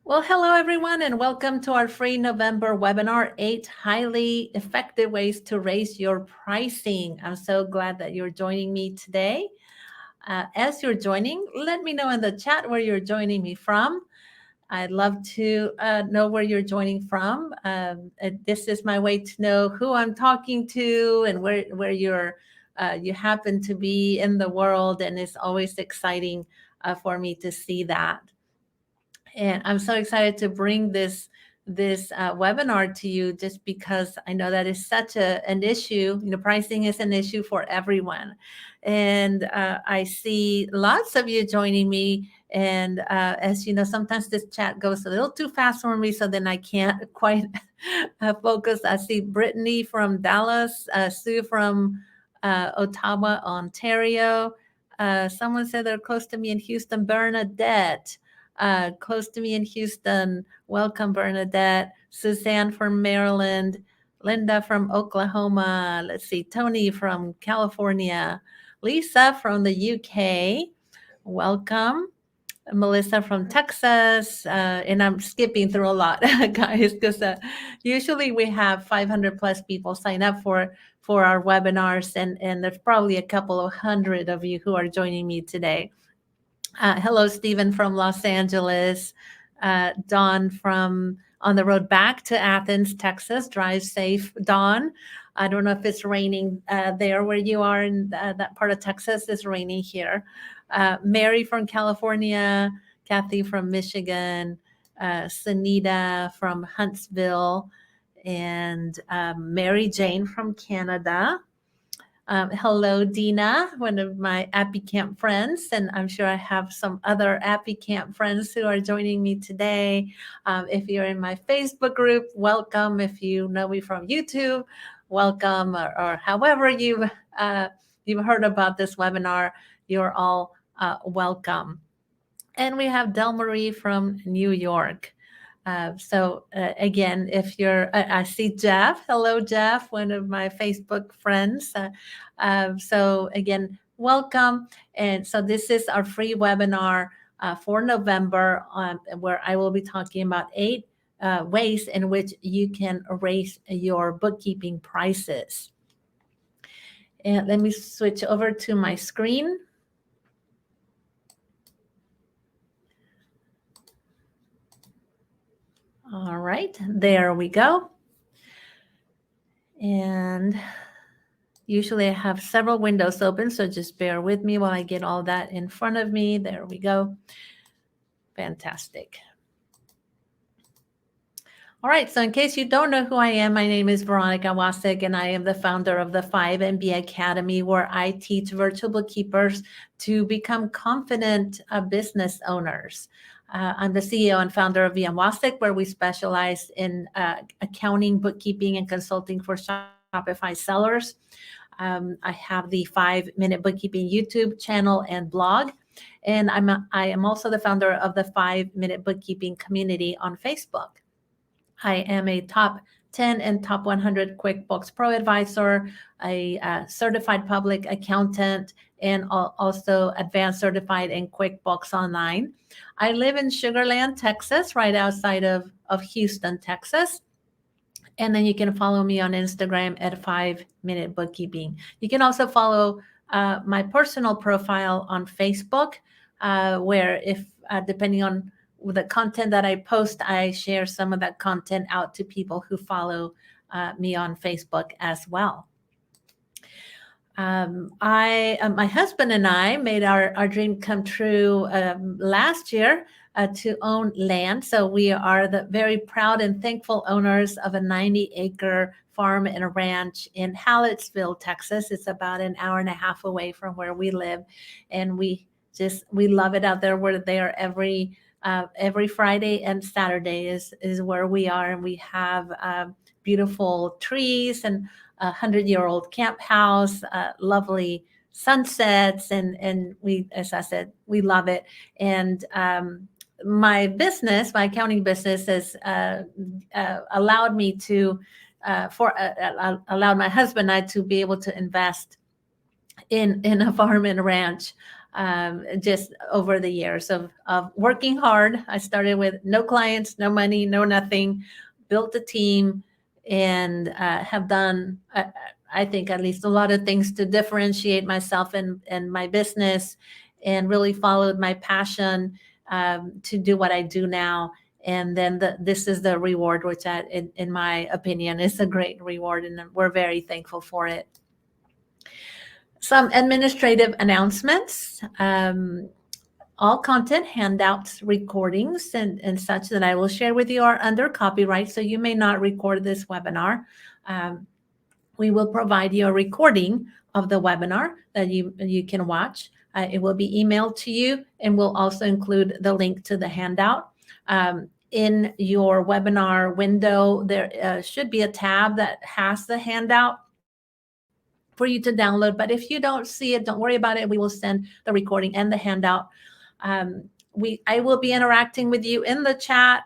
Well, hello everyone, and welcome to our free November webinar, 8 highly effective ways to raise your pricing. I'm so glad that you're joining me today. As you're joining, let me know in the chat where you're joining me from. I'd love to know where you're joining from. This is my way to know who I'm talking to and where you happen to be in the world, and it's always exciting for me to see that. And I'm so excited to bring this webinar to you, just because I know that is such an issue. Pricing is an issue for everyone, and I see lots of you joining me. And as you know, sometimes this chat goes a little too fast for me, so then I can't quite focus. I see Brittany from Dallas, Sue from Ottawa, Ontario. Someone said they're close to me in Houston. Bernadette, close to me in Houston. Welcome, Bernadette. Suzanne from Maryland. Linda from Oklahoma. Let's see, Tony from California. Lisa from the UK. Welcome. Melissa from Texas, and I'm skipping through a lot, guys, because usually we have 500 plus people sign up for our webinars, and there's probably a couple of hundred of you who are joining me today. Hello, Stephen from Los Angeles. Dawn from on the road back to Athens, Texas. Drive safe, Dawn. I don't know if it's raining there where you are in that part of Texas. It's raining here. Mary from California. Kathy from Michigan. Sunita from Huntsville. And Mary Jane from Canada. Hello, Dina, one of my Appy Camp friends, and I'm sure I have some other Appy Camp friends who are joining me today. If you're in my Facebook group, welcome. If you know me from YouTube, welcome, or however you've heard about this webinar, you're all welcome. And we have Del Marie from New York. Again, if I see Jeff. Hello, Jeff, one of my Facebook friends. So again, welcome. And so this is our free webinar for November, where I will be talking about 8 ways in which you can raise your bookkeeping prices. And let me switch over to my screen. All right, there we go. And usually I have several windows open, so just bear with me while I get all that in front of me. There we go. Fantastic. All right, so in case you don't know who I am, my name is Veronica Wasek, and I am the founder of the 5MB Academy, where I teach virtual bookkeepers to become confident business owners. I'm the CEO and founder of VM Wasek, where we specialize in accounting, bookkeeping, and consulting for Shopify sellers. I have the 5-Minute Bookkeeping YouTube channel and blog, and I am also the founder of the 5-Minute Bookkeeping community on Facebook. I am a top 10 and top 100 QuickBooks Pro advisor, a certified public accountant, and also advanced certified in QuickBooks Online. I live in Sugar Land, Texas, right outside of Houston, Texas. And then you can follow me on Instagram at 5-Minute Bookkeeping. You can also follow my personal profile on Facebook, where if depending on the content that I post, I share some of that content out to people who follow me on Facebook as well. My husband and I made our dream come true last year to own land. So we are the very proud and thankful owners of a 90-acre farm and a ranch in Hallettsville, Texas. It's about an hour and a half away from where we live, and we love it out there. We're there every Friday and Saturday is where we are, and we have beautiful trees and 100-year-old camp house, lovely sunsets, and we, as I said, we love it. And my accounting business has allowed me to allowed my husband and I to be able to invest in a farm and a ranch just over the years of working hard. I started with no clients, no money, no nothing, built a team, and have done, I think, at least a lot of things to differentiate myself and my business, and really followed my passion to do what I do now. And then this is the reward, which in my opinion is a great reward, and we're very thankful for it. Some administrative announcements. All content, handouts, recordings, and such that I will share with you are under copyright, so you may not record this webinar. We will provide you a recording of the webinar that you can watch. It will be emailed to you, and we'll also include the link to the handout. In your webinar window, there should be a tab that has the handout for you to download. But if you don't see it, don't worry about it. We will send the recording and the handout. I will be interacting with you in the chat.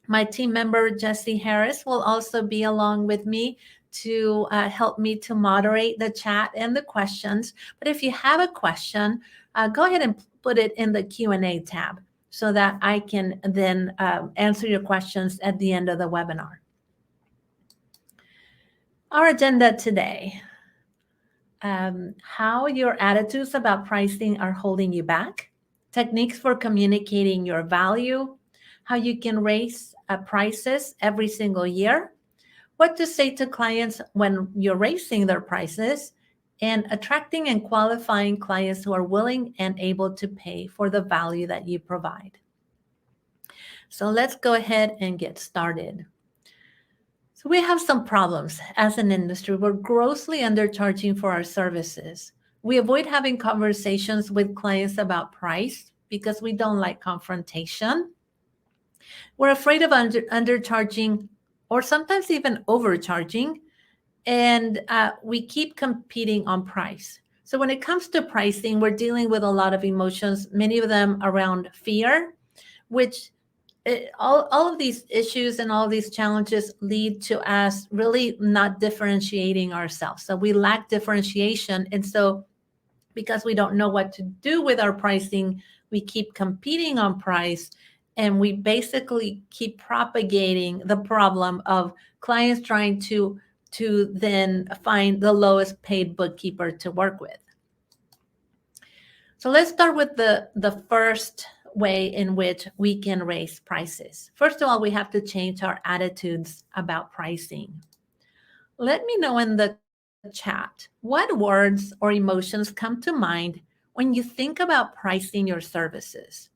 My team member, Jessie Harris, will also be along with me to help me to moderate the chat and the questions. But if you have a question, go ahead and put it in the Q&A tab so that I can then answer your questions at the end of the webinar. Our agenda today. How your attitudes about pricing are holding you back, techniques for communicating your value, how you can raise prices every single year, what to say to clients when you're raising their prices, and attracting and qualifying clients who are willing and able to pay for the value that you provide. So let's go ahead and get started. So we have some problems as an industry. We're grossly undercharging for our services. We avoid having conversations with clients about price because we don't like confrontation. We're afraid of undercharging or sometimes even overcharging, and we keep competing on price. So when it comes to pricing, we're dealing with a lot of emotions, many of them around fear, which all of these issues and all of these challenges lead to us really not differentiating ourselves. So we lack differentiation. And so because we don't know what to do with our pricing, we keep competing on price, and we basically keep propagating the problem of clients trying to then find the lowest paid bookkeeper to work with. So let's start with the first way in which we can raise prices. First of all, we have to change our attitudes about pricing. Let me know in the chat what words or emotions come to mind when you think about pricing your services.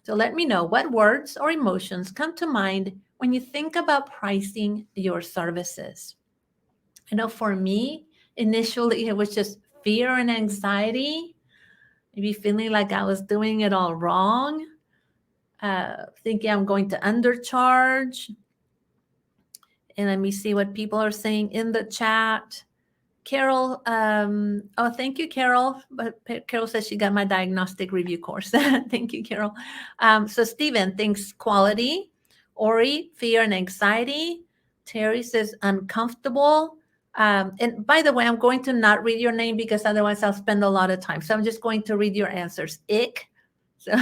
So let me know what words or emotions come to mind when you think about pricing your services. I know for me, initially it was just fear and anxiety, maybe feeling like I was doing it all wrong, thinking I'm going to undercharge. And let me see what people are saying in the chat. Carol, oh, thank you, Carol. But Carol says she got my diagnostic review course. Thank you, Carol. So Stephen thinks quality. Ori, fear and anxiety. Terry says uncomfortable. And by the way, I'm going to not read your name because otherwise I'll spend a lot of time. So I'm just going to read your answers. Ick, so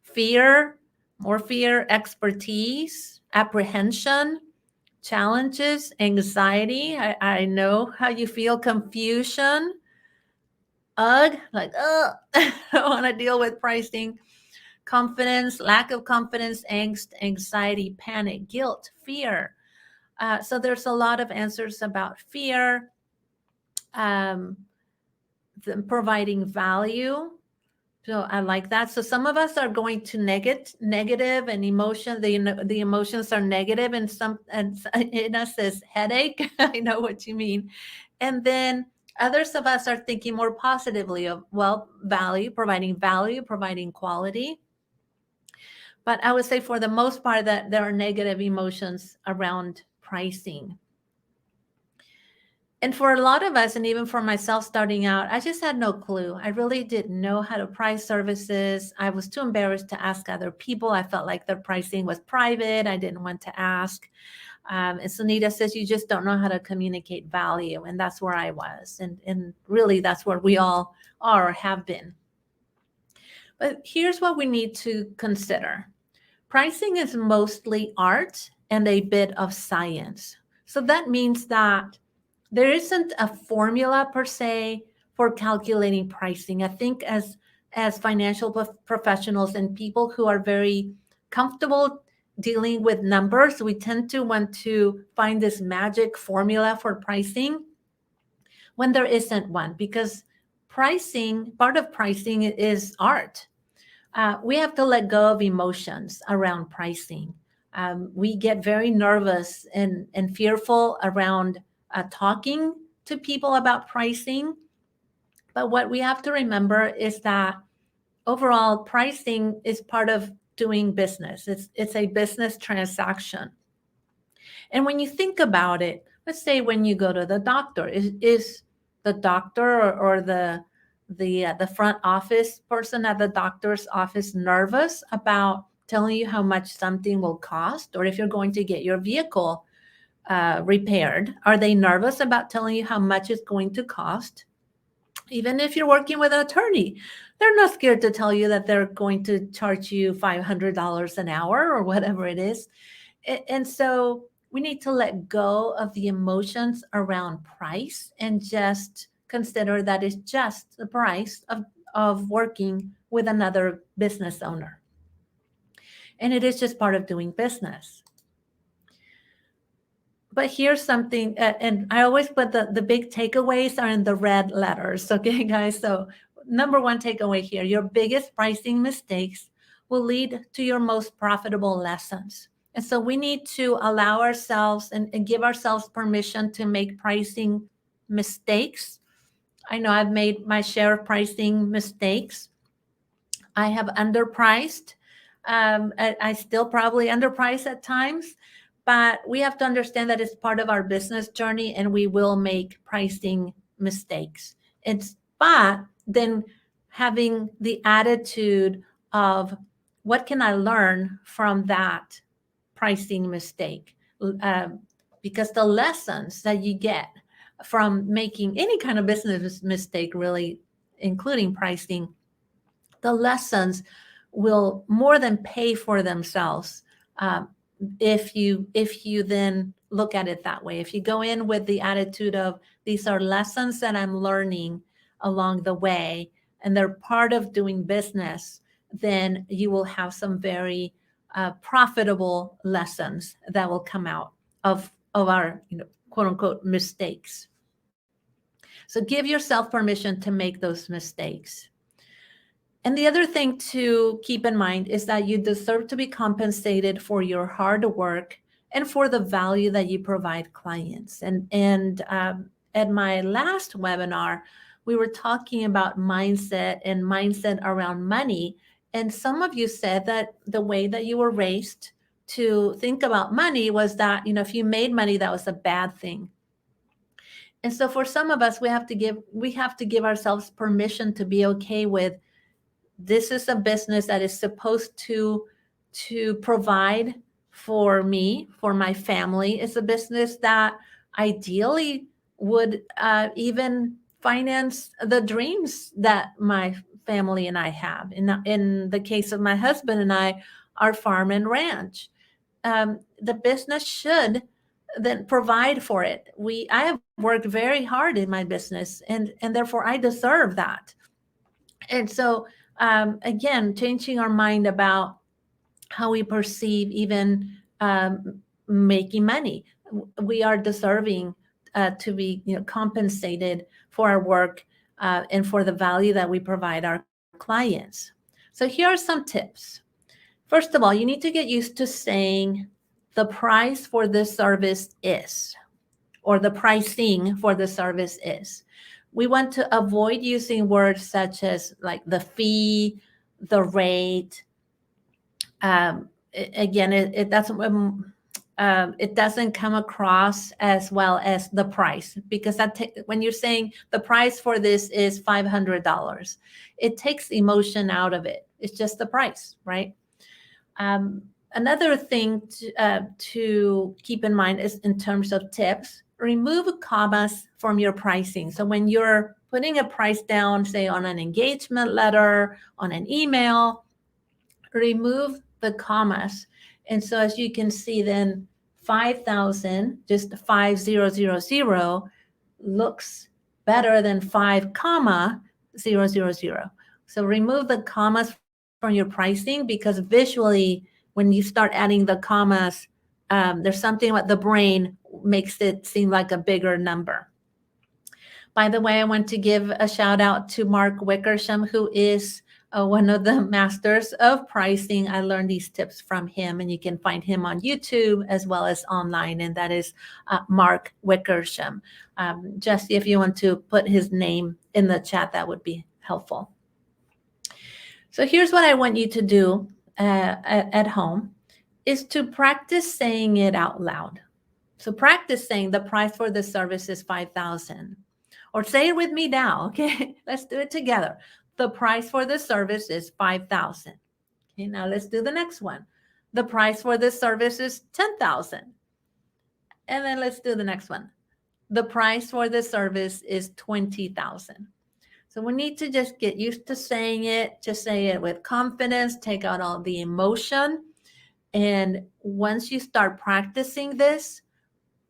fear, more fear, expertise, apprehension, challenges, anxiety. I know how you feel, confusion, ugh, like, I don't want to deal with pricing, confidence, lack of confidence, angst, anxiety, panic, guilt, fear. So there's a lot of answers about fear, providing value. So I like that. So some of us are going to negative and emotion. The emotions are negative, and in us says headache. I know what you mean. And then others of us are thinking more positively of, well, value, providing quality. But I would say for the most part that there are negative emotions around pricing. And for a lot of us, and even for myself starting out, I just had no clue. I really didn't know how to price services. I was too embarrassed to ask other people. I felt like their pricing was private. I didn't want to ask. And Sunita says, you just don't know how to communicate value. And that's where I was. And really, that's where we all are or have been. But here's what we need to consider. Pricing is mostly art and a bit of science. So that means that there isn't a formula per se for calculating pricing. I think as financial professionals and people who are very comfortable dealing with numbers, we tend to want to find this magic formula for pricing when there isn't one, because pricing, part of pricing is art. We have to let go of emotions around pricing. We get very nervous and fearful around talking to people about pricing. But what we have to remember is that overall, pricing is part of doing business. It's a business transaction. And when you think about it, let's say when you go to the doctor, is the doctor or the front office person at the doctor's office nervous about telling you how much something will cost? Or if you're going to get your vehicle repaired, are they nervous about telling you how much it's going to cost? Even if you're working with an attorney, they're not scared to tell you that they're going to charge you $500 an hour or whatever it is. And so we need to let go of the emotions around price and just consider that it's just the price of working with another business owner. And it is just part of doing business. But here's something, and I always put the big takeaways are in the red letters. Okay, guys. So, number one takeaway here, your biggest pricing mistakes will lead to your most profitable lessons. And so we need to allow ourselves and give ourselves permission to make pricing mistakes. I know I've made my share of pricing mistakes. I have underpriced. I still probably underprice at times, but we have to understand that it's part of our business journey and we will make pricing mistakes. But then having the attitude of what can I learn from that pricing mistake? Because the lessons that you get from making any kind of business mistake, really, including pricing, the lessons will more than pay for themselves if you then look at it that way. If you go in with the attitude of these are lessons that I'm learning along the way and they're part of doing business, then you will have some very profitable lessons that will come out of our quote unquote mistakes. So give yourself permission to make those mistakes. And the other thing to keep in mind is that you deserve to be compensated for your hard work and for the value that you provide clients. And at my last webinar, we were talking about mindset and mindset around money. And some of you said that the way that you were raised to think about money was that, if you made money, that was a bad thing. And so for some of us, we have to give ourselves permission to be okay with, this is a business that is supposed to provide for me, for my family. It's a business that ideally would even finance the dreams that my family and I have. In the case of my husband and I, our farm and ranch. The business should then provide for it. I have worked very hard in my business, and therefore I deserve that. And so again, changing our mind about how we perceive even making money. We are deserving to be compensated for our work and for the value that we provide our clients. So here are some tips. First of all, you need to get used to saying the price for this service is, or the pricing for the service is. We want to avoid using words such as like the fee, the rate. Again, it doesn't come across as well as the price, because when you're saying the price for this is $500, it takes emotion out of it. It's just the price, right? Another thing to keep in mind is in terms of tips, remove commas from your pricing. So when you're putting a price down, say on an engagement letter, on an email, remove the commas. And so as you can see, then 5,000, just 5,000 looks better than 5,000. So remove the commas from your pricing, because visually, when you start adding the commas, there's something about the brain makes it seem like a bigger number. By the way, I want to give a shout out to Mark Wickersham, who is one of the masters of pricing. I learned these tips from him, and you can find him on YouTube as well as online, and that is Mark Wickersham. Jesse, if you want to put his name in the chat, that would be helpful. So here's what I want you to do at home, is to practice saying it out loud. So practice saying the price for this service is 5,000. Or say it with me now, okay? Let's do it together. The price for this service is 5,000. Okay, now let's do the next one. The price for this service is 10,000. And then let's do the next one. The price for this service is 20,000. So we need to just get used to saying it. Just say it with confidence. Take out all the emotion. And once you start practicing this,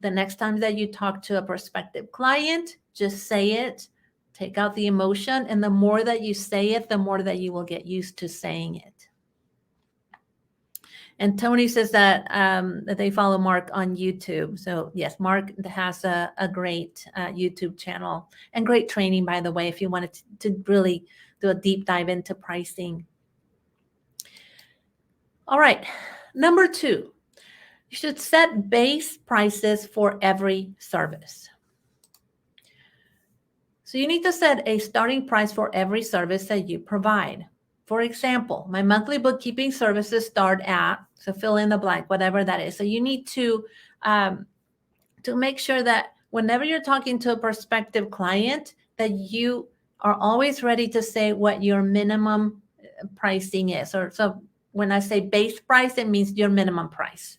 the next time that you talk to a prospective client, just say it, take out the emotion, and the more that you say it, the more that you will get used to saying it. And Tony says that they follow Mark on YouTube. So yes, Mark has a great YouTube channel and great training, by the way, if you wanted to really do a deep dive into pricing. All right, number 2. You should set base prices for every service. So you need to set a starting price for every service that you provide. For example, my monthly bookkeeping services start at, so fill in the blank, whatever that is. So you need to make sure that whenever you're talking to a prospective client, that you are always ready to say what your minimum pricing is. So when I say base price, it means your minimum price.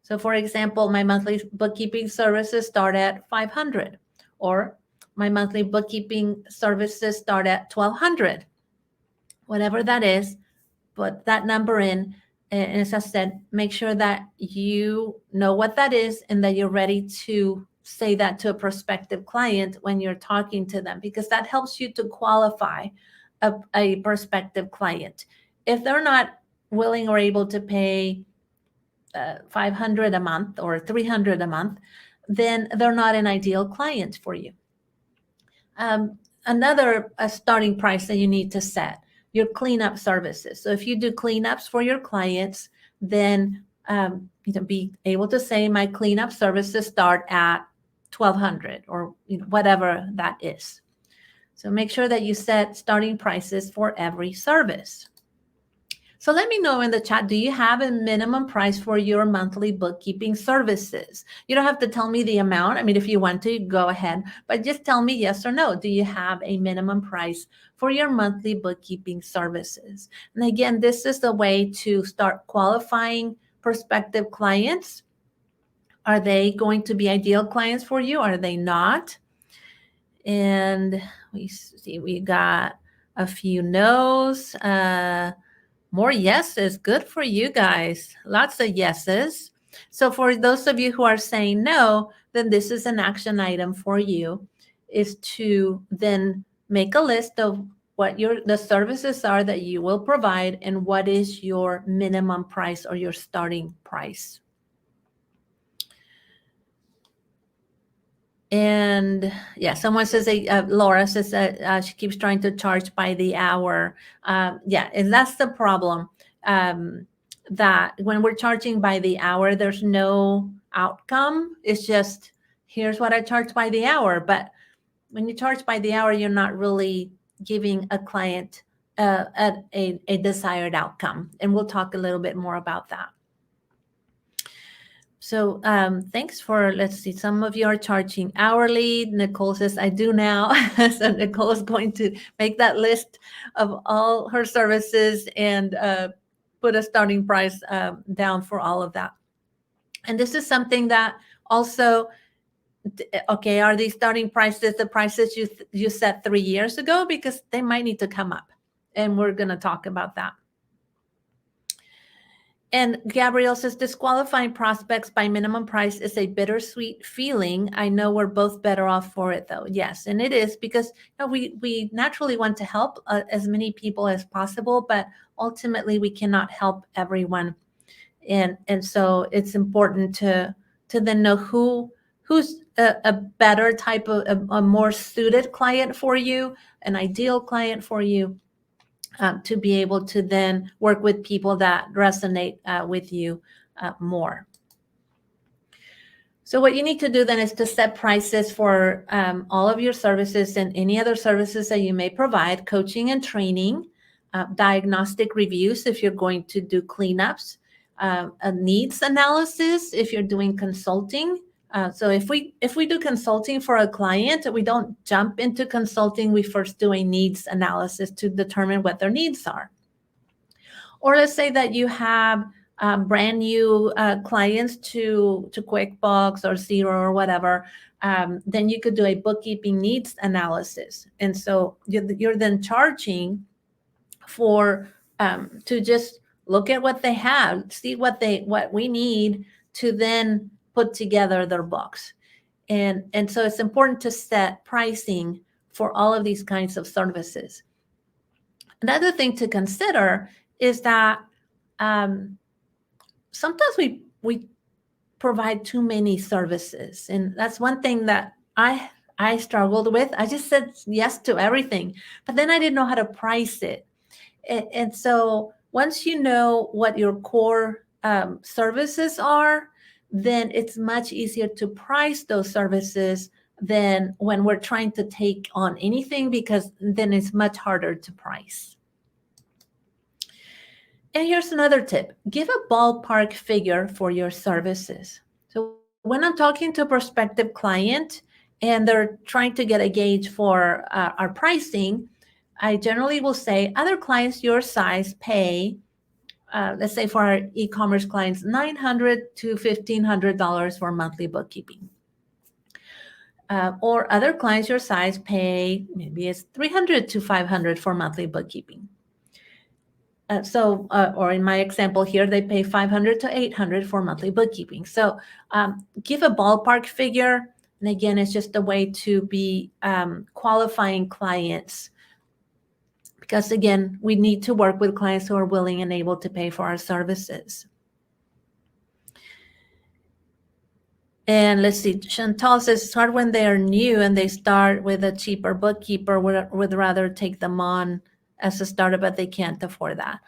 So for example, my monthly bookkeeping services start at 500, or my monthly bookkeeping services start at 1,200. Whatever that is, put that number in. And as I said, make sure that you know what that is and that you're ready to say that to a prospective client when you're talking to them, because that helps you to qualify a prospective client. If they're not willing or able to pay 500 a month or 300 a month, then they're not an ideal client for you. Another starting price that you need to set, your cleanup services. So if you do cleanups for your clients, then be able to say my cleanup services start at 1,200, or whatever that is. So make sure that you set starting prices for every service. So let me know in the chat, do you have a minimum price for your monthly bookkeeping services? You don't have to tell me the amount. I mean, if you want to, go ahead, but just tell me yes or no. Do you have a minimum price for your monthly bookkeeping services? And again, this is the way to start qualifying prospective clients. Are they going to be ideal clients for you? Are they not? And we see we got a few no's. More yeses. Good for you guys. Lots of yeses. So for those of you who are saying no, then this is an action item for you, is to then make a list of what the services are that you will provide and what is your minimum price or your starting price. And yeah, someone says, Laura says that she keeps trying to charge by the hour. Yeah, and that's the problem, that when we're charging by the hour, there's no outcome. It's just, here's what I charge by the hour. But when you charge by the hour, you're not really giving a client a desired outcome. And we'll talk a little bit more about that. So thanks for, let's see, some of you are charging hourly. Nicole says, I do now. So Nicole is going to make that list of all her services and put a starting price down for all of that. And this is something that also Okay, are these starting prices the prices you set 3 years ago? Because they might need to come up, and we're going to talk about that. And Gabrielle says, disqualifying prospects by minimum price is a bittersweet feeling. I know we're both better off for it, though. Yes, and it is, because we naturally want to help as many people as possible, but ultimately we cannot help everyone. And so it's important to then know who's a better type of a more suited client for you, an ideal client for you, to be able to then work with people that resonate with you more. So what you need to do then is to set prices for all of your services and any other services that you may provide: coaching and training, diagnostic reviews if you're going to do cleanups, a needs analysis if you're doing consulting. So if we do consulting for a client, we don't jump into consulting. We first do a needs analysis to determine what their needs are. Or let's say that you have brand new clients to QuickBooks or Xero or whatever, then you could do a bookkeeping needs analysis. And so you're then charging for to just look at what they have, see what we need to then put together their books. And so it's important to set pricing for all of these kinds of services. Another thing to consider is that sometimes we provide too many services, and that's one thing that I struggled with. I just said yes to everything, but then I didn't know how to price it. And so once you know what your core services are, then it's much easier to price those services than when we're trying to take on anything, because then it's much harder to price. And here's another tip: give a ballpark figure for your services. So when I'm talking to a prospective client and they're trying to get a gauge for our pricing, I generally will say other clients your size pay, let's say for our e-commerce clients, $900 to $1,500 for monthly bookkeeping. Or other clients your size pay, maybe it's $300 to $500 for monthly bookkeeping. Or in my example here, they pay $500 to $800 for monthly bookkeeping. So give a ballpark figure. And again, it's just a way to be qualifying clients, because again, we need to work with clients who are willing and able to pay for our services. And let's see, Chantal says, start when they are new and they start with a cheaper bookkeeper, would rather take them on as a startup, but they can't afford that.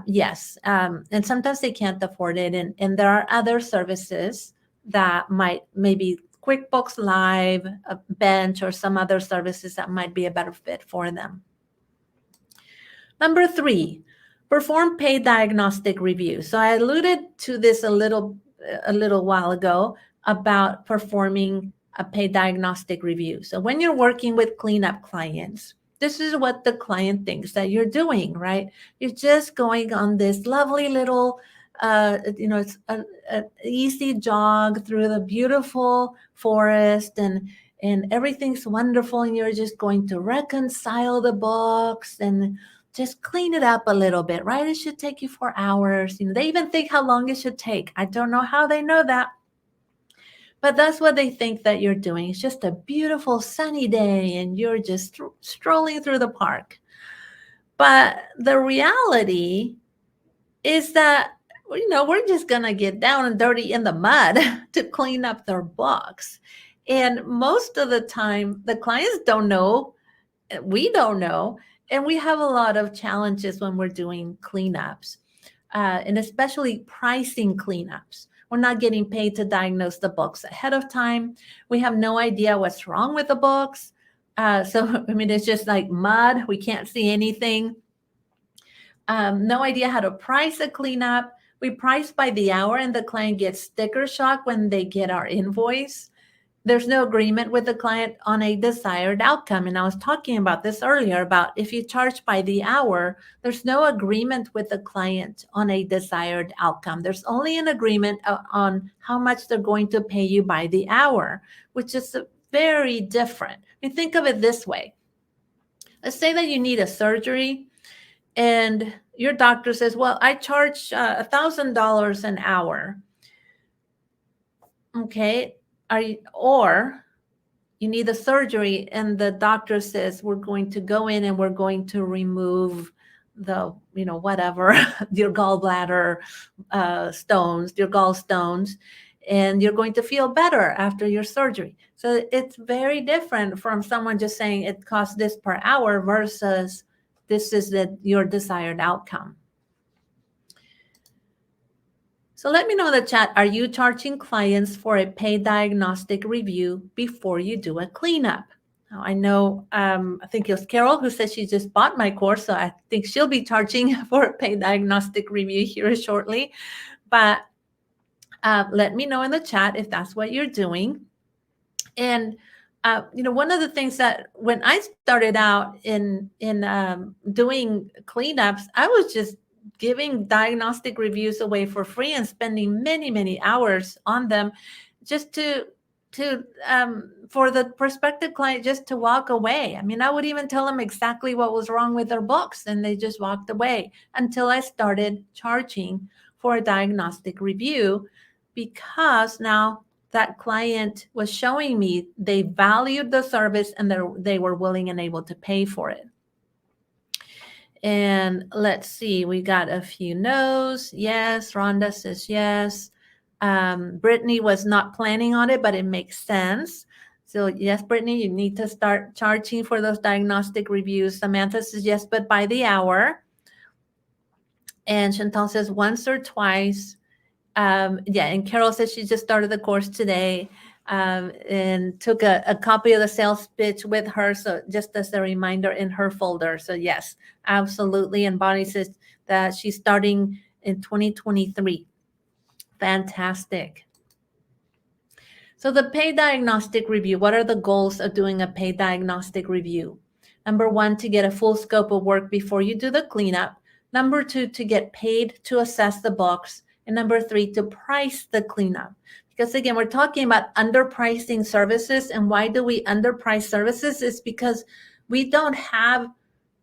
Yes, and sometimes they can't afford it. And there are other services that maybe QuickBooks Live, a Bench, or some other services that might be a better fit for them. Number 3, perform paid diagnostic reviews. So I alluded to this a little while ago about performing a paid diagnostic review. So when you're working with cleanup clients, this is what the client thinks that you're doing, right? You're just going on this lovely little, it's an easy jog through the beautiful forest, and everything's wonderful, and you're just going to reconcile the books and just clean it up a little bit, right? It should take you 4 hours. They even think how long it should take. I don't know how they know that, but that's what they think that you're doing. It's just a beautiful sunny day and you're just strolling through the park. But the reality is that, we're just going to get down and dirty in the mud to clean up their books. And most of the time, the clients don't know, we don't know, and we have a lot of challenges when we're doing cleanups, and especially pricing cleanups. We're not getting paid to diagnose the books ahead of time. We have no idea what's wrong with the books. It's just like mud. We can't see anything. No idea how to price a cleanup. We price by the hour, and the client gets sticker shock when they get our invoice. there's no agreement with the client on a desired outcome. And I was talking about this earlier about if you charge by the hour, there's no agreement with the client on a desired outcome. There's only an agreement on how much they're going to pay you by the hour, which is very different. I mean, think of it this way. Let's say that you need a surgery and your doctor says, well, I charge $1,000 an hour. Okay. Or you need the surgery and the doctor says, we're going to go in and we're going to remove the, whatever, your gallbladder stones, your gallstones, and you're going to feel better after your surgery. So it's very different from someone just saying it costs this per hour versus this is your desired outcome. So let me know in the chat, are you charging clients for a paid diagnostic review before you do a cleanup? Now, I know, I think it was Carol who said she just bought my course, so I think she'll be charging for a paid diagnostic review here shortly. But let me know in the chat if that's what you're doing. And one of the things that when I started out in doing cleanups, I was just giving diagnostic reviews away for free and spending many, many hours on them just to for the prospective client just to walk away. I mean, I would even tell them exactly what was wrong with their books and they just walked away until I started charging for a diagnostic review, because now that client was showing me they valued the service and they were willing and able to pay for it. And let's see, we got a few no's. Yes, Rhonda says yes. Brittany was not planning on it, but it makes sense. So yes, Brittany, you need to start charging for those diagnostic reviews. Samantha says yes, but by the hour. And Chantal says once or twice. Yeah, and Carol says she just started the course today and took a copy of the sales pitch with her. So just as a reminder in her folder. So yes, absolutely. And Bonnie says that she's starting in 2023. Fantastic. So the paid diagnostic review, what are the goals of doing a paid diagnostic review? Number one, to get a full scope of work before you do the cleanup. Number two, to get paid to assess the books. And number three, to price the cleanup. Because again, we're talking about underpricing services. And why do we underprice services? It's because we don't have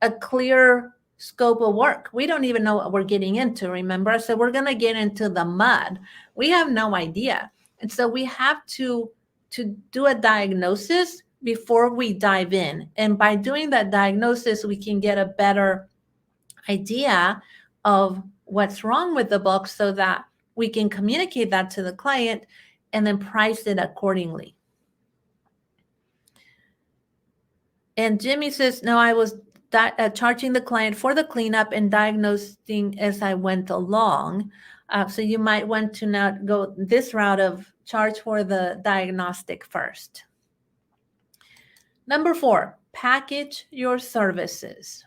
a clear scope of work. We don't even know what we're getting into, remember? So we're going to get into the mud. We have no idea. And so we have to do a diagnosis before we dive in. And by doing that diagnosis, we can get a better idea of what's wrong with the book so that we can communicate that to the client and then price it accordingly. And Jimmy says, no, I was charging the client for the cleanup and diagnosing as I went along. So you might want to now go this route of charge for the diagnostic first. Number 4, package your services.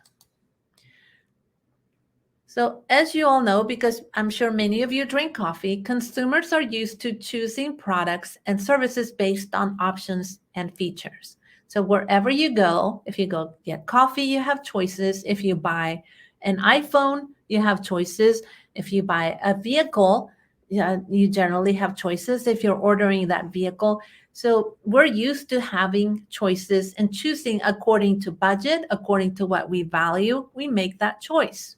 So as you all know, because I'm sure many of you drink coffee, consumers are used to choosing products and services based on options and features. So wherever you go, if you go get coffee, you have choices. If you buy an iPhone, you have choices. If you buy a vehicle, you generally have choices if you're ordering that vehicle. So we're used to having choices and choosing according to budget, according to what we value, we make that choice.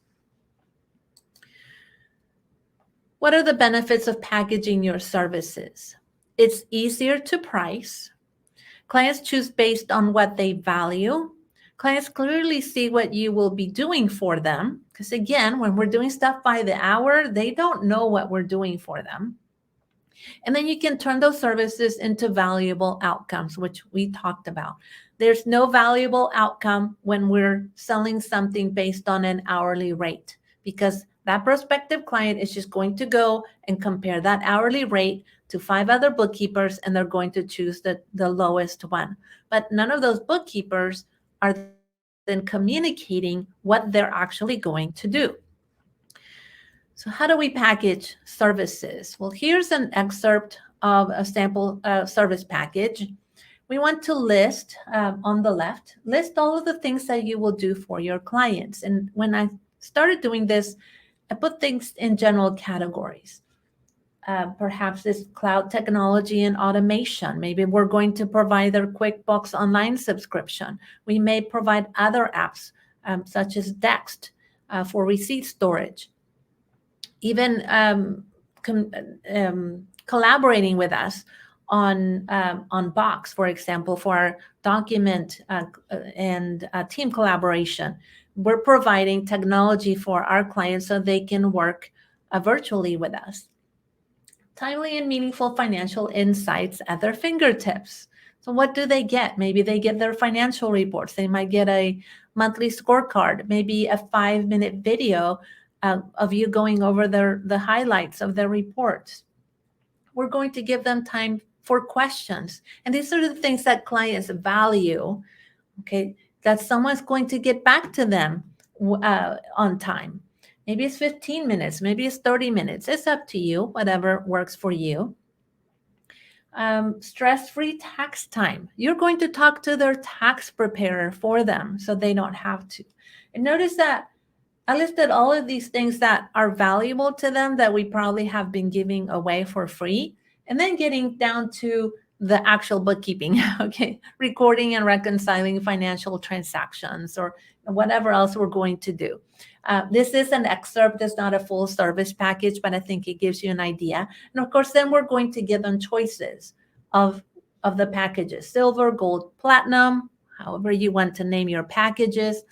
What are the benefits of packaging your services? It's easier to price. Clients choose based on what they value. Clients clearly see what you will be doing for them. Because again, when we're doing stuff by the hour, they don't know what we're doing for them. And then you can turn those services into valuable outcomes, which we talked about. There's no valuable outcome when we're selling something based on an hourly rate, because that prospective client is just going to go and compare that hourly rate to 5 other bookkeepers, and they're going to choose the lowest one. But none of those bookkeepers are then communicating what they're actually going to do. So how do we package services? Well, here's an excerpt of a sample service package, we want to list on the left, list all of the things that you will do for your clients. And when I started doing this, I put things in general categories. Perhaps it's cloud technology and automation. Maybe we're going to provide their QuickBooks Online subscription. We may provide other apps such as Dext for receipt storage. Even collaborating with us on Box, for example, for our document and team collaboration. We're providing technology for our clients so they can work virtually with us. Timely and meaningful financial insights at their fingertips. So what do they get? Maybe they get their financial reports. They might get a monthly scorecard, maybe a 5-minute video of you going over the highlights of their reports. We're going to give them time for questions. And these are the things that clients value, okay, that someone's going to get back to them on time. Maybe it's 15 minutes, maybe it's 30 minutes. It's up to you, whatever works for you. Stress-free tax time. You're going to talk to their tax preparer for them so they don't have to. And notice that I listed all of these things that are valuable to them that we probably have been giving away for free, and then getting down to the actual bookkeeping, okay, recording and reconciling financial transactions or whatever else we're going to do. This is an excerpt. It's not a full service package, but I think it gives you an idea. And of course, then we're going to give them choices of the packages: silver, gold, platinum, however you want to name your packages,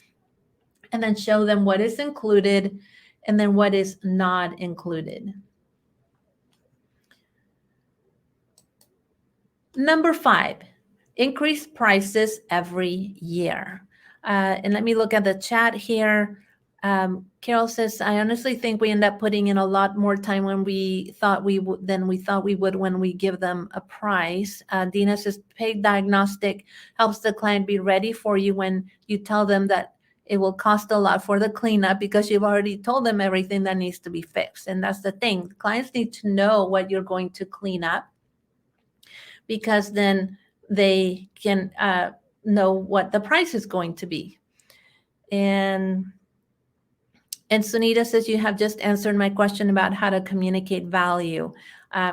and then show them what is included and then what is not included. Number 5, increase prices every year. And let me look at the chat here. Carol says, I honestly think we end up putting in a lot more time when we thought we would than we thought we would when we give them a price. Dina says, paid diagnostic helps the client be ready for you when you tell them that it will cost a lot for the cleanup because you've already told them everything that needs to be fixed. And that's the thing. Clients need to know what you're going to clean up, because then they can know what the price is going to be. And Sunita says, you have just answered my question about how to communicate value.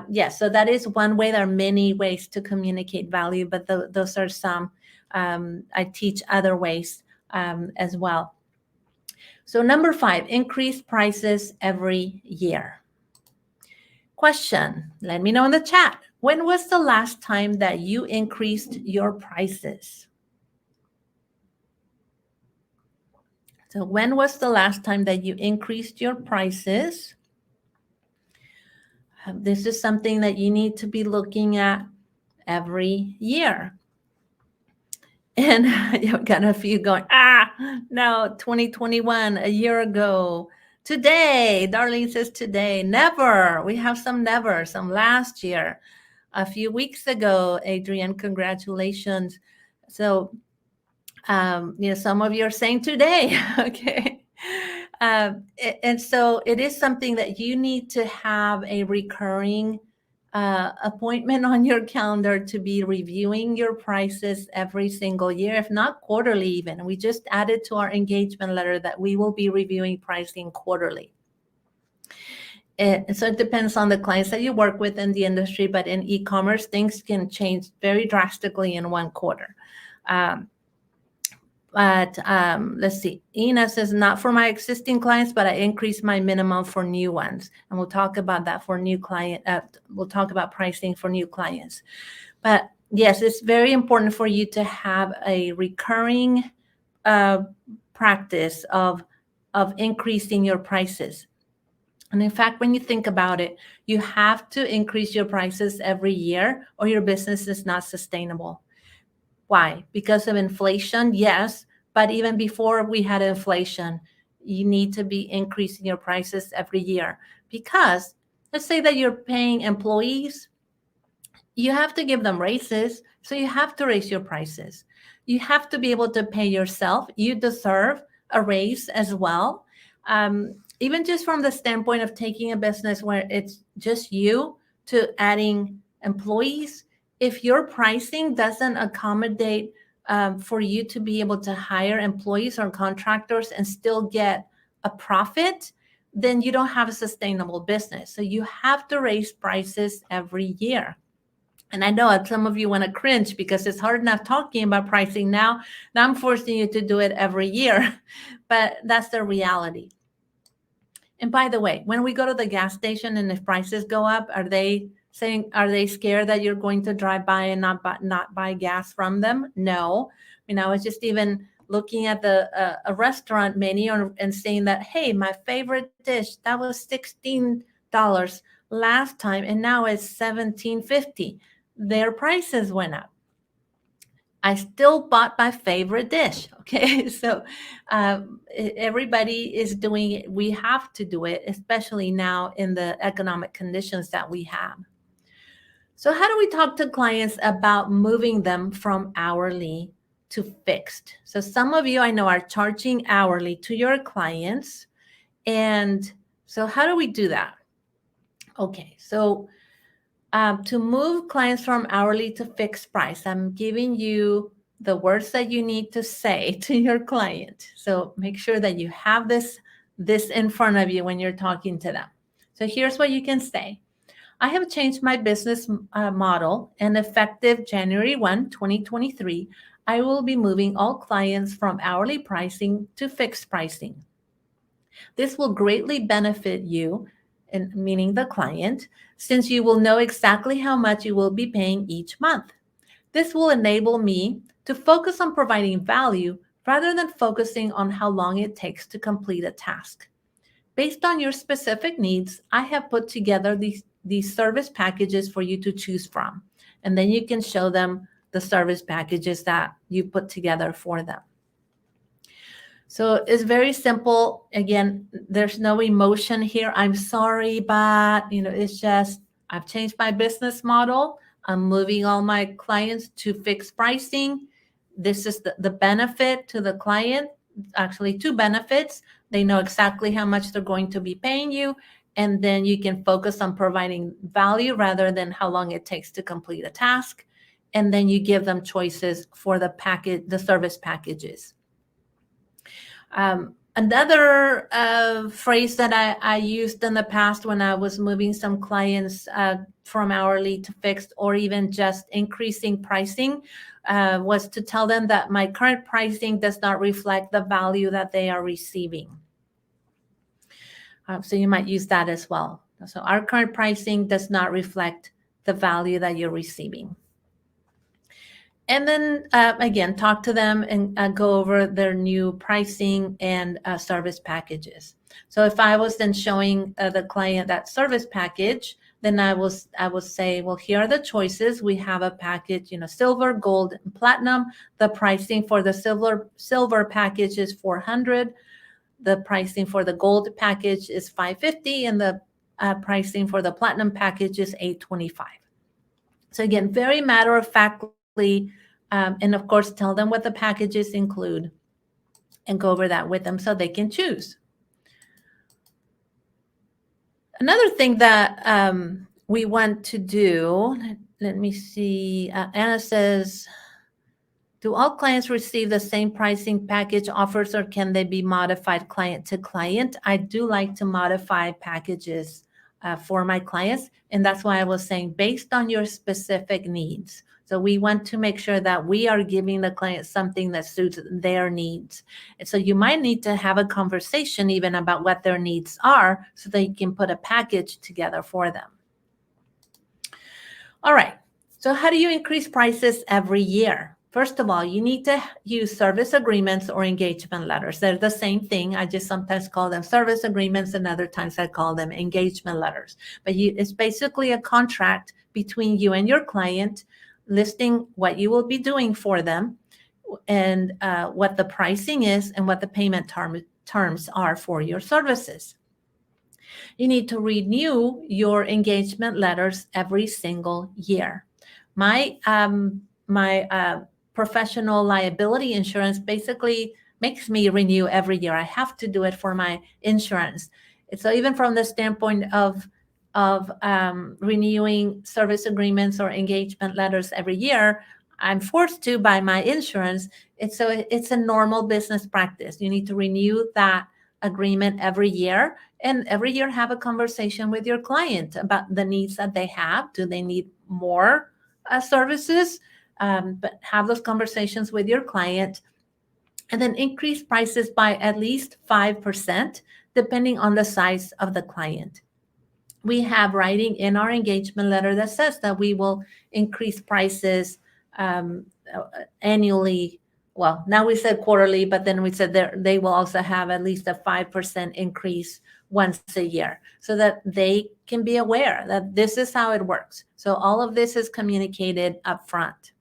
Yes, so that is one way. There are many ways to communicate value, but those are some. I teach other ways as well. So number 5, increase prices every year. Question, let me know in the chat. When was the last time that you increased your prices? So when was the last time that you increased your prices? This is something that you need to be looking at every year. And you've got a few going, no, 2021, a year ago. Today, Darlene says today, never. We have some never, some last year. A few weeks ago, Adrienne, congratulations. So, some of you are saying today, okay. And so it is something that you need to have a recurring appointment on your calendar to be reviewing your prices every single year, if not quarterly even. We just added to our engagement letter that we will be reviewing pricing quarterly. And so it depends on the clients that you work with in the industry, but in e-commerce, things can change very drastically in one quarter. But let's see. Ina says, not for my existing clients, but I increased my minimum for new ones. And we'll talk about that for new client. We'll talk about pricing for new clients. But yes, it's very important for you to have a recurring practice of increasing your prices. And in fact, when you think about it, you have to increase your prices every year or your business is not sustainable. Why? Because of inflation? Yes. But even before we had inflation, you need to be increasing your prices every year. Because let's say that you're paying employees, you have to give them raises. So you have to raise your prices. You have to be able to pay yourself. You deserve a raise as well. Even just from the standpoint of taking a business where it's just you to adding employees, if your pricing doesn't accommodate for you to be able to hire employees or contractors and still get a profit, then you don't have a sustainable business. So you have to raise prices every year. And I know some of you want to cringe because it's hard enough talking about pricing now. Now I'm forcing you to do it every year, but that's the reality. And by the way, when we go to the gas station and if prices go up, are they scared that you're going to drive by and not buy gas from them? No. I was just even looking at a restaurant menu and saying that, hey, my favorite dish, that was $16 last time and now it's $17.50. Their prices went up. I still bought my favorite dish. Okay. So everybody is doing it. We have to do it, especially now in the economic conditions that we have. So how do we talk to clients about moving them from hourly to fixed? So some of you I know are charging hourly to your clients. And so how do we do that? Okay. So to move clients from hourly to fixed price, I'm giving you the words that you need to say to your client. So make sure that you have this in front of you when you're talking to them. So here's what you can say. I have changed my business model, and effective January 1, 2023, I will be moving all clients from hourly pricing to fixed pricing. This will greatly benefit you, and meaning the client, since you will know exactly how much you will be paying each month. This will enable me to focus on providing value rather than focusing on how long it takes to complete a task. Based on your specific needs, I have put together these service packages for you to choose from. And then you can show them the service packages that you put together for them. So it's very simple. Again, there's no emotion here. I'm sorry, but it's just I've changed my business model. I'm moving all my clients to fixed pricing. This is the benefit to the client. Actually, two benefits. They know exactly how much they're going to be paying you, and then you can focus on providing value rather than how long it takes to complete a task. And then you give them choices for the service packages. Another phrase that I used in the past when I was moving some clients from hourly to fixed, or even just increasing pricing, was to tell them that my current pricing does not reflect the value that they are receiving. So you might use that as well. So our current pricing does not reflect the value that you're receiving. And then again, talk to them and go over their new pricing and service packages. So if I was then showing the client that service package, then I will say, well, here are the choices. We have a package, silver, gold, and platinum. The pricing for the silver package is $400. The pricing for the gold package is $550, and the pricing for the platinum package is $825. So again, very matter-of-factly, and of course, tell them what the packages include and go over that with them so they can choose. Another thing that we want to do, let me see, Anna says, do all clients receive the same pricing package offers, or can they be modified client to client? I do like to modify packages for my clients, and that's why I was saying based on your specific needs. So we want to make sure that we are giving the client something that suits their needs. And so you might need to have a conversation even about what their needs are so that you can put a package together for them. All right. So how do you increase prices every year? First of all, you need to use service agreements or engagement letters. They're the same thing. I just sometimes call them service agreements, and other times I call them engagement letters. But it's basically a contract between you and your client, listing what you will be doing for them and what the pricing is and what the payment terms are for your services. You need to renew your engagement letters every single year. My professional liability insurance basically makes me renew every year. I have to do it for my insurance. So even from the standpoint of of renewing service agreements or engagement letters every year. I'm forced to by my insurance. It's a normal business practice. You need to renew that agreement every year, and every year have a conversation with your client about the needs that they have. Do they need more services? But have those conversations with your client, and then increase prices by at least 5%, depending on the size of the client. We have writing in our engagement letter that says that we will increase prices annually. Well, now we said quarterly, but then we said they will also have at least a 5% increase once a year, so that they can be aware that this is how it works. So all of this is communicated up front.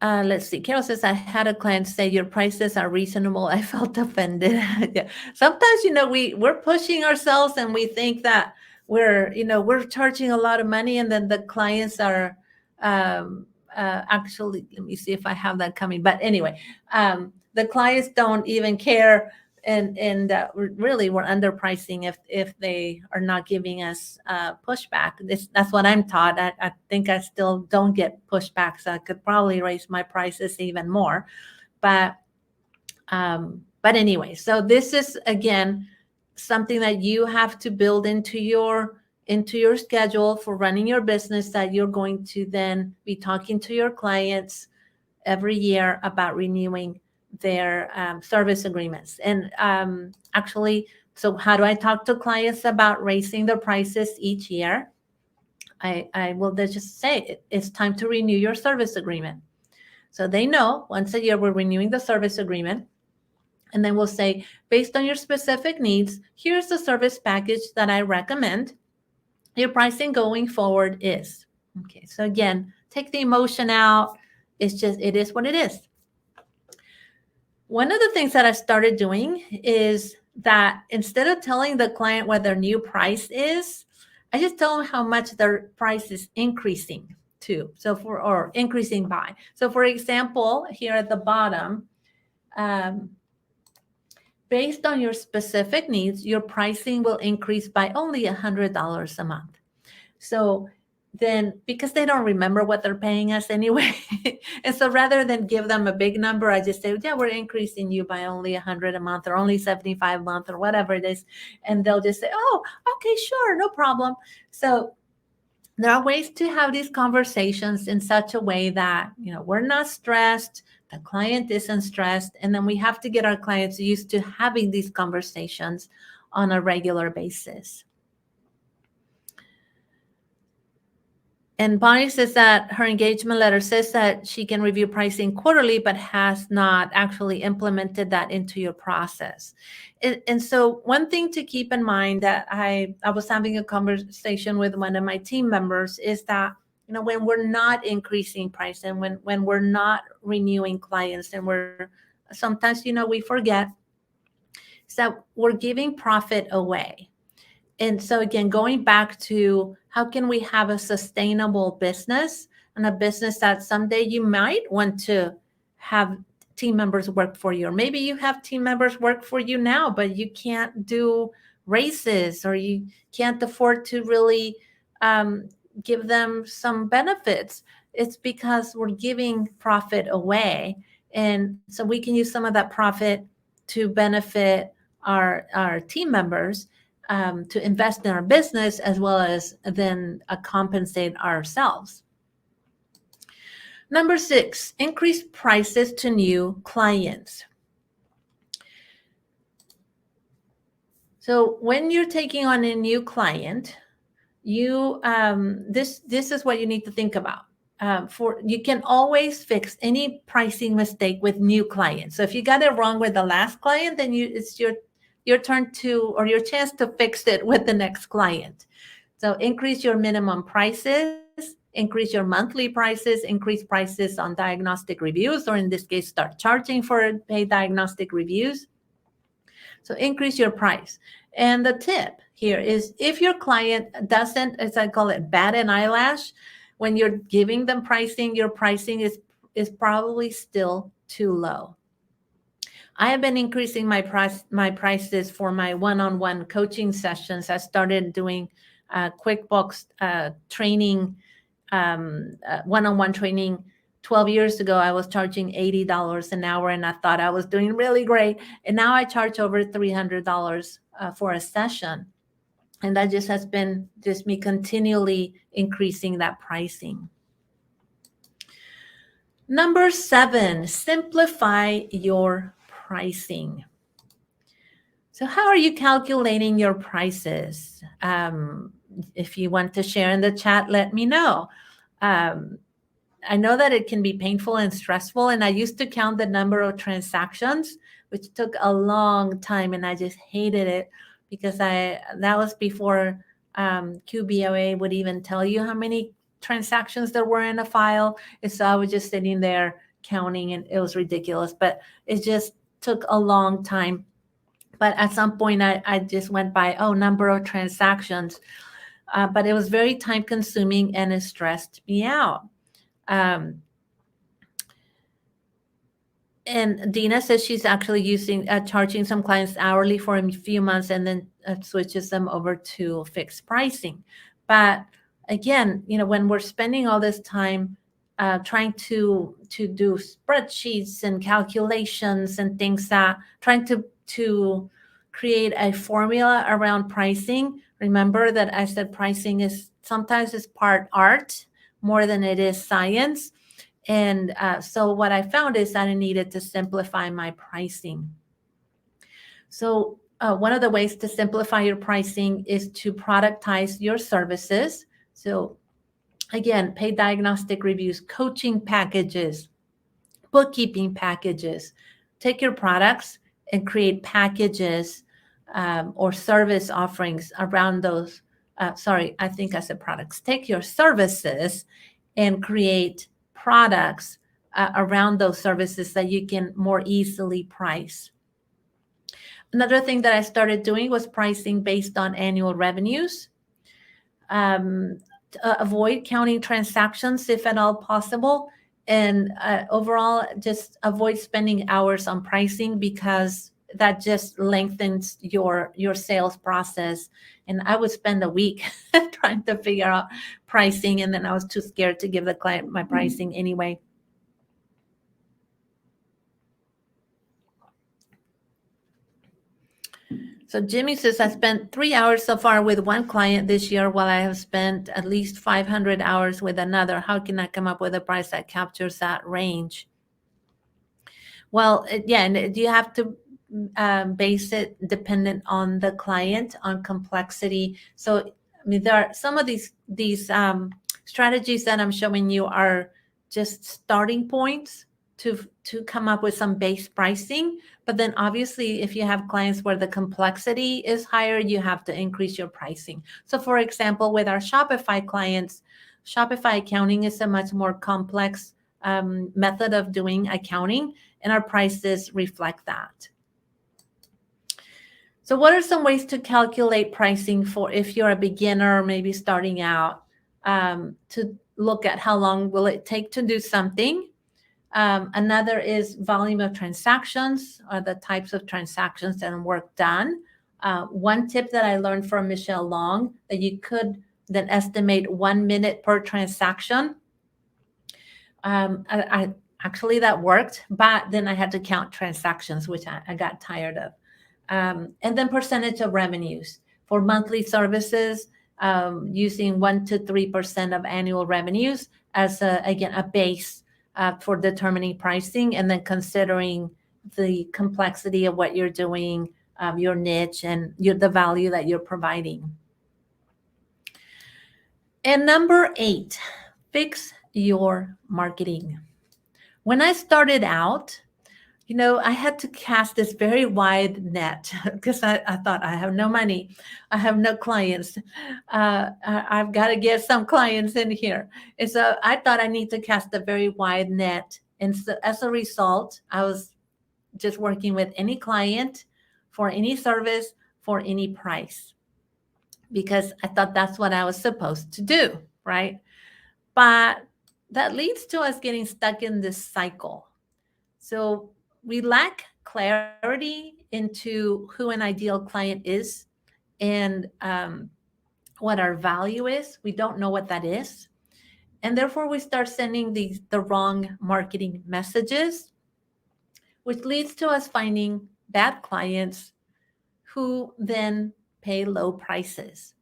Let's see. Carol says, I had a client say your prices are reasonable. I felt offended. Yeah. Sometimes, we're pushing ourselves and we think that we're charging a lot of money, and then the clients are actually, let me see if I have that coming. But anyway, the clients don't even care. And really, we're underpricing if they are not giving us pushback. That's what I'm taught. I think I still don't get pushback, so I could probably raise my prices even more. But anyway, so this is again something that you have to build into your schedule for running your business, that you're going to then be talking to your clients every year about renewing their service agreements. And actually, so how do I talk to clients about raising their prices each year? I will just say it's time to renew your service agreement. So they know once a year we're renewing the service agreement. And then we'll say, based on your specific needs, here's the service package that I recommend. Your pricing going forward is. Okay, so again, take the emotion out. It is what it is. One of the things that I started doing is that instead of telling the client what their new price is, I just tell them how much their price is increasing to. Or increasing by. So for example, here at the bottom, based on your specific needs, your pricing will increase by only $100 a month. So then, because they don't remember what they're paying us anyway, and so rather than give them a big number, I just say, yeah, we're increasing you by only 100 a month, or only 75 a month, or whatever it is. And they'll just say, oh, okay, sure, no problem. So there are ways to have these conversations in such a way that, we're not stressed, the client isn't stressed, and then we have to get our clients used to having these conversations on a regular basis. And Bonnie says that her engagement letter says that she can review pricing quarterly, but has not actually implemented that into your process. And so one thing to keep in mind that I was having a conversation with one of my team members is that, when we're not increasing price, and when we're not renewing clients, and we're sometimes, we forget, is that we're giving profit away. And so again, going back to how can we have a sustainable business, and a business that someday you might want to have team members work for you, or maybe you have team members work for you now, but you can't do raises, or you can't afford to really give them some benefits. It's because we're giving profit away. And so we can use some of that profit to benefit our team members, to invest in our business, as well as then compensate ourselves. Number 6, increase prices to new clients. So when you're taking on a new client, you this is what you need to think about. You can always fix any pricing mistake with new clients. So if you got it wrong with the last client, then it's your turn to, or your chance to fix it with the next client. So increase your minimum prices, increase your monthly prices, increase prices on diagnostic reviews, or in this case, start charging for paid diagnostic reviews. So increase your price. And the tip here is, if your client doesn't, as I call it, bat an eyelash, when you're giving them pricing, your pricing is probably still too low. I have been increasing my prices for my one-on-one coaching sessions. I started doing QuickBooks training, one-on-one training 12 years ago. I was charging $80 an hour, and I thought I was doing really great. And now I charge over $300 for a session. And that just has been just me continually increasing that pricing. Number 7, simplify your pricing. So how are you calculating your prices? If you want to share in the chat, let me know. I know that it can be painful and stressful, and I used to count the number of transactions, which took a long time, and I just hated it because that was before QBOA would even tell you how many transactions there were in a file. And so I was just sitting there counting, and it was ridiculous, but it just took a long time. But at some point, I just went by, number of transactions. But it was very time consuming, and it stressed me out. And Dina says she's actually charging some clients hourly for a few months, and then switches them over to fixed pricing. But again, when we're spending all this time trying to do spreadsheets and calculations and things, trying to create a formula around pricing. Remember that I said pricing is sometimes part art more than it is science. And so what I found is that I needed to simplify my pricing. So one of the ways to simplify your pricing is to productize your services. So again, paid diagnostic reviews, coaching packages, bookkeeping packages. Take your products and create packages or service offerings around those. I think I said products. Take your services and create products around those services that you can more easily price. Another thing that I started doing was pricing based on annual revenues. Avoid counting transactions if at all possible. And overall, just avoid spending hours on pricing, because that just lengthens your sales process. And I would spend a week trying to figure out pricing, and then I was too scared to give the client my pricing anyway. So Jimmy says, I spent 3 hours so far with one client this year, while I have spent at least 500 hours with another. How can I come up with a price that captures that range? Well, yeah, and you have to base it dependent on the client, on complexity. So, I mean, there are some of these strategies that I'm showing you are just starting points to come up with some base pricing. But then obviously, if you have clients where the complexity is higher, you have to increase your pricing. So for example, with our Shopify clients, Shopify accounting is a much more complex method of doing accounting, and our prices reflect that. So what are some ways to calculate pricing for if you're a beginner, maybe starting out, to look at how long will it take to do something? Another is volume of transactions, or the types of transactions and work done. One tip that I learned from Michelle Long, that you could then estimate 1 minute per transaction. I actually, that worked, but then I had to count transactions, which I got tired of. And then percentage of revenues for monthly services, using 1 to 3% of annual revenues as a base for determining pricing, and then considering the complexity of what you're doing, your niche, and the value that you're providing. And number 8, fix your marketing. When I started out, I had to cast this very wide net, because I thought, I have no money, I have no clients, I've got to get some clients in here. And so I thought I need to cast a very wide net. And so as a result, I was just working with any client for any service for any price, because I thought that's what I was supposed to do, right? But that leads to us getting stuck in this cycle. So we lack clarity into who an ideal client is and what our value is. We don't know what that is. And therefore, we start sending the wrong marketing messages, which leads to us finding bad clients who then pay low prices.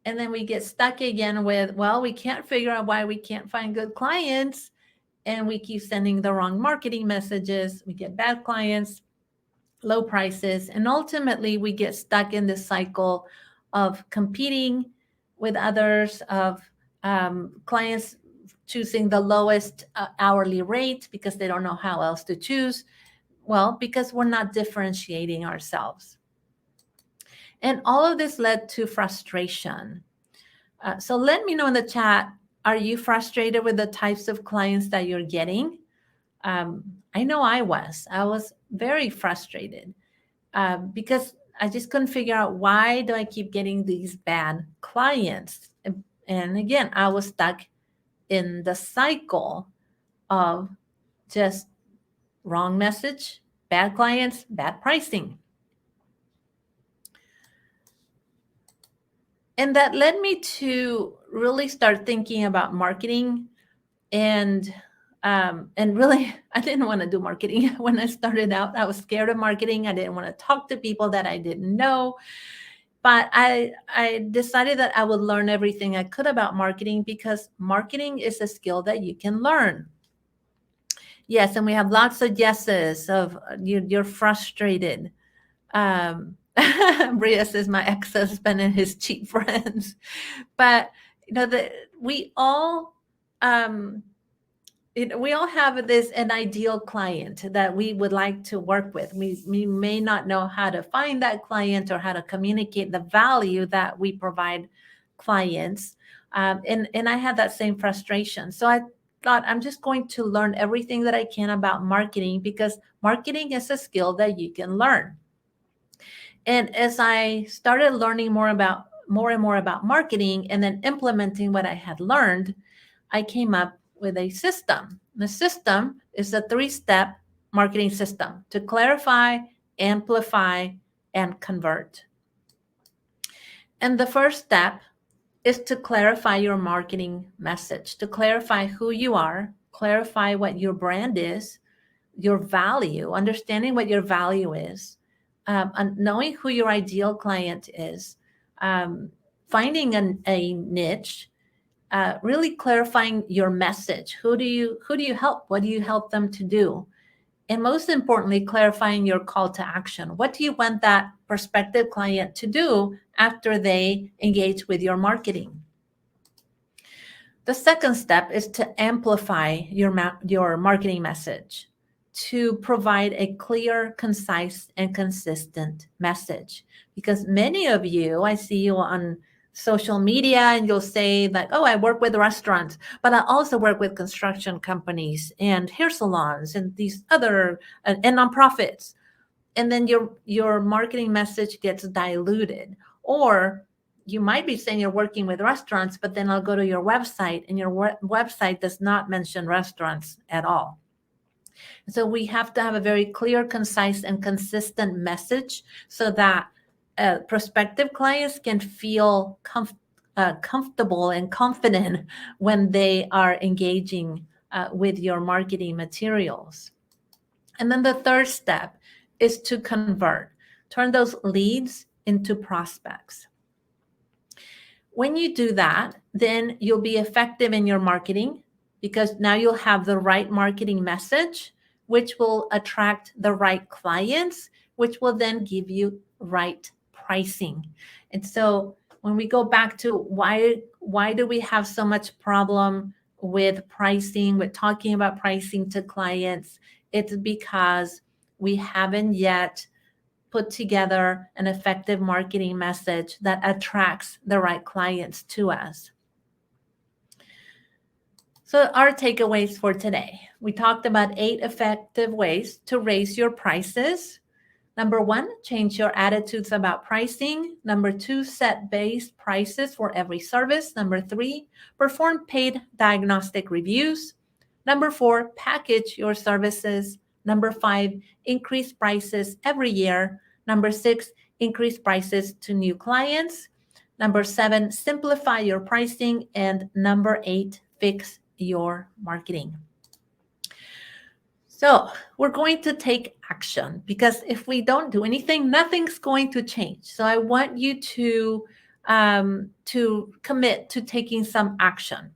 And then we get stuck again with, well, we can't figure out why we can't find good clients. And we keep sending the wrong marketing messages. We get bad clients, low prices, and ultimately we get stuck in this cycle of competing with others, of clients choosing the lowest hourly rate because they don't know how else to choose. Well, because we're not differentiating ourselves. And all of this led to frustration. So let me know in the chat, are you frustrated with the types of clients that you're getting? I know I was very frustrated because I just couldn't figure out, why do I keep getting these bad clients? And again, I was stuck in the cycle of just wrong message, bad clients, bad pricing. And that led me to really start thinking about marketing. And really, I didn't want to do marketing when I started out. I was scared of marketing. I didn't want to talk to people that I didn't know. But I decided that I would learn everything I could about marketing, because marketing is a skill that you can learn. Yes, and we have lots of yeses of you're frustrated. Bria says my ex-husband and his cheap friends. But we all we all have an ideal client that we would like to work with. We may not know how to find that client or how to communicate the value that we provide clients. And I had that same frustration. So I thought, I'm just going to learn everything that I can about marketing, because marketing is a skill that you can learn. And as I started learning more and more about marketing, and then implementing what I had learned, I came up with a system. The system is a 3-step marketing system to clarify, amplify, and convert. And the first step is to clarify your marketing message, to clarify who you are, clarify what your brand is, your value, understanding what your value is, and knowing who your ideal client is, finding a niche, really clarifying your message. Who do you help? What do you help them to do? And most importantly, clarifying your call to action. What do you want that prospective client to do after they engage with your marketing? The second step is to amplify your marketing message, to provide a clear, concise, and consistent message. Because many of you, I see you on social media, and you'll say that, oh, I work with restaurants, but I also work with construction companies and hair salons and these other and nonprofits. And then your marketing message gets diluted. Or you might be saying you're working with restaurants, but then I'll go to your website, and your website does not mention restaurants at all. So we have to have a very clear, concise, and consistent message, so that prospective clients can feel comfortable and confident when they are engaging with your marketing materials. And then the third step is to convert, turn those leads into prospects. When you do that, then you'll be effective in your marketing, because now you'll have the right marketing message, which will attract the right clients, which will then give you right pricing. And so when we go back to why do we have so much problem with pricing, with talking about pricing to clients, it's because we haven't yet put together an effective marketing message that attracts the right clients to us. So our takeaways for today, we talked about 8 effective ways to raise your prices. Number 1, change your attitudes about pricing. Number 2, set base prices for every service. Number 3, perform paid diagnostic reviews. Number 4, package your services Number 5, increase prices every year. Number 6, increase prices to new clients. Number 7, simplify your pricing. And number 8, fix your marketing. So we're going to take action, because if we don't do anything, nothing's going to change. So I want you to commit to taking some action.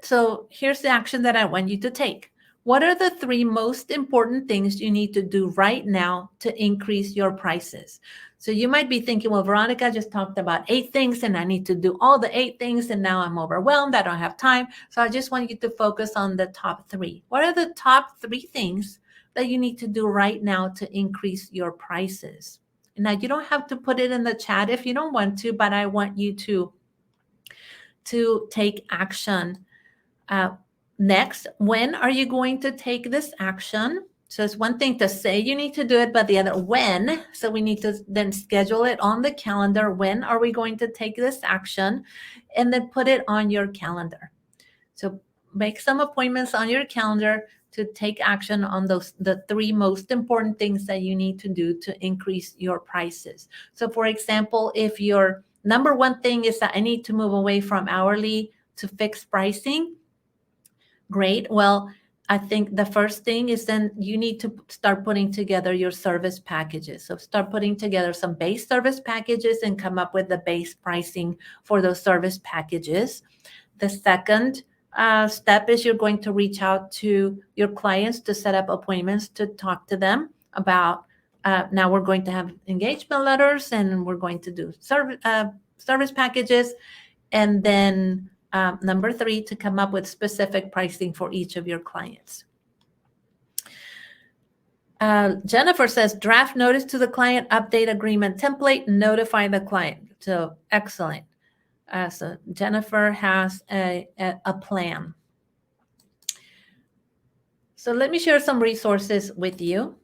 So here's the action that I want you to take. What are the 3 most important things you need to do right now to increase your prices? So you might be thinking, well, Veronica just talked about 8 things and I need to do all the 8 things and now I'm overwhelmed. I don't have time. So I just want you to focus on the top 3. What are the top 3 things that you need to do right now to increase your prices? Now, you don't have to put it in the chat if you don't want to, but I want you to take action. Next, when are you going to take this action? So it's one thing to say you need to do it, but the other, when. So we need to then schedule it on the calendar. When are we going to take this action? And then put it on your calendar. So make some appointments on your calendar to take action on the 3 most important things that you need to do to increase your prices. So for example, if your number 1 thing is that I need to move away from hourly to fixed pricing, great. Well, I think the first thing is then you need to start putting together your service packages. So start putting together some base service packages and come up with the base pricing for those service packages. The second step is you're going to reach out to your clients to set up appointments to talk to them about, now we're going to have engagement letters and we're going to do service packages. And then number 3, to come up with specific pricing for each of your clients. Jennifer says, draft notice to the client, update agreement template, notify the client. So excellent. So Jennifer has a plan. So let me share some resources with you.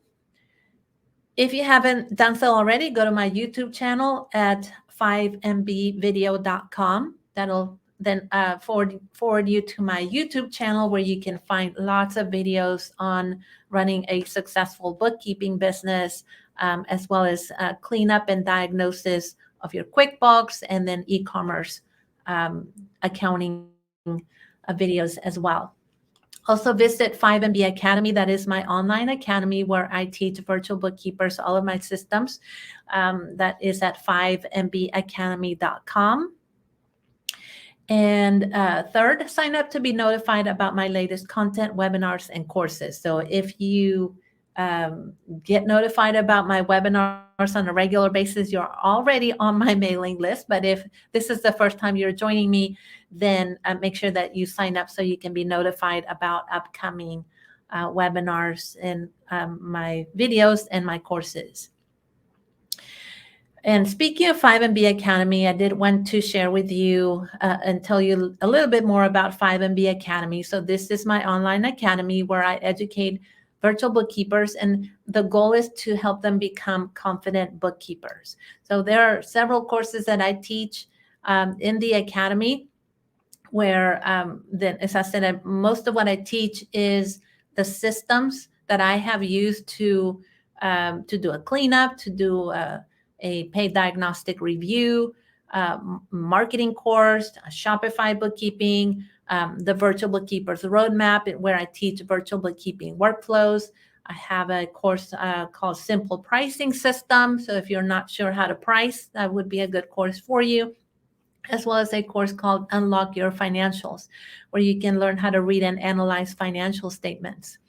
If you haven't done so already, go to my YouTube channel at 5mbvideo.com. That'll then forward you to my YouTube channel, where you can find lots of videos on running a successful bookkeeping business, as well as cleanup and diagnosis of your QuickBooks, and then e-commerce accounting videos as well. Also visit 5MB Academy. That is my online academy where I teach virtual bookkeepers all of my systems. That is at 5mbacademy.com. And third, sign up to be notified about my latest content, webinars, and courses. So if you get notified about my webinars on a regular basis, you're already on my mailing list. But if this is the first time you're joining me, then make sure that you sign up so you can be notified about upcoming webinars and my videos and my courses. And speaking of 5MB Academy, I did want to share with you and tell you a little bit more about 5MB Academy. So this is my online academy where I educate virtual bookkeepers, and the goal is to help them become confident bookkeepers. So there are several courses that I teach in the academy where, then, as I said, most of what I teach is the systems that I have used to do a cleanup, to do a paid diagnostic review, marketing course, Shopify bookkeeping, the virtual bookkeepers roadmap, where I teach virtual bookkeeping workflows. I have a course called Simple Pricing System. So if you're not sure how to price, that would be a good course for you, as well as a course called Unlock Your Financials, where you can learn how to read and analyze financial statements.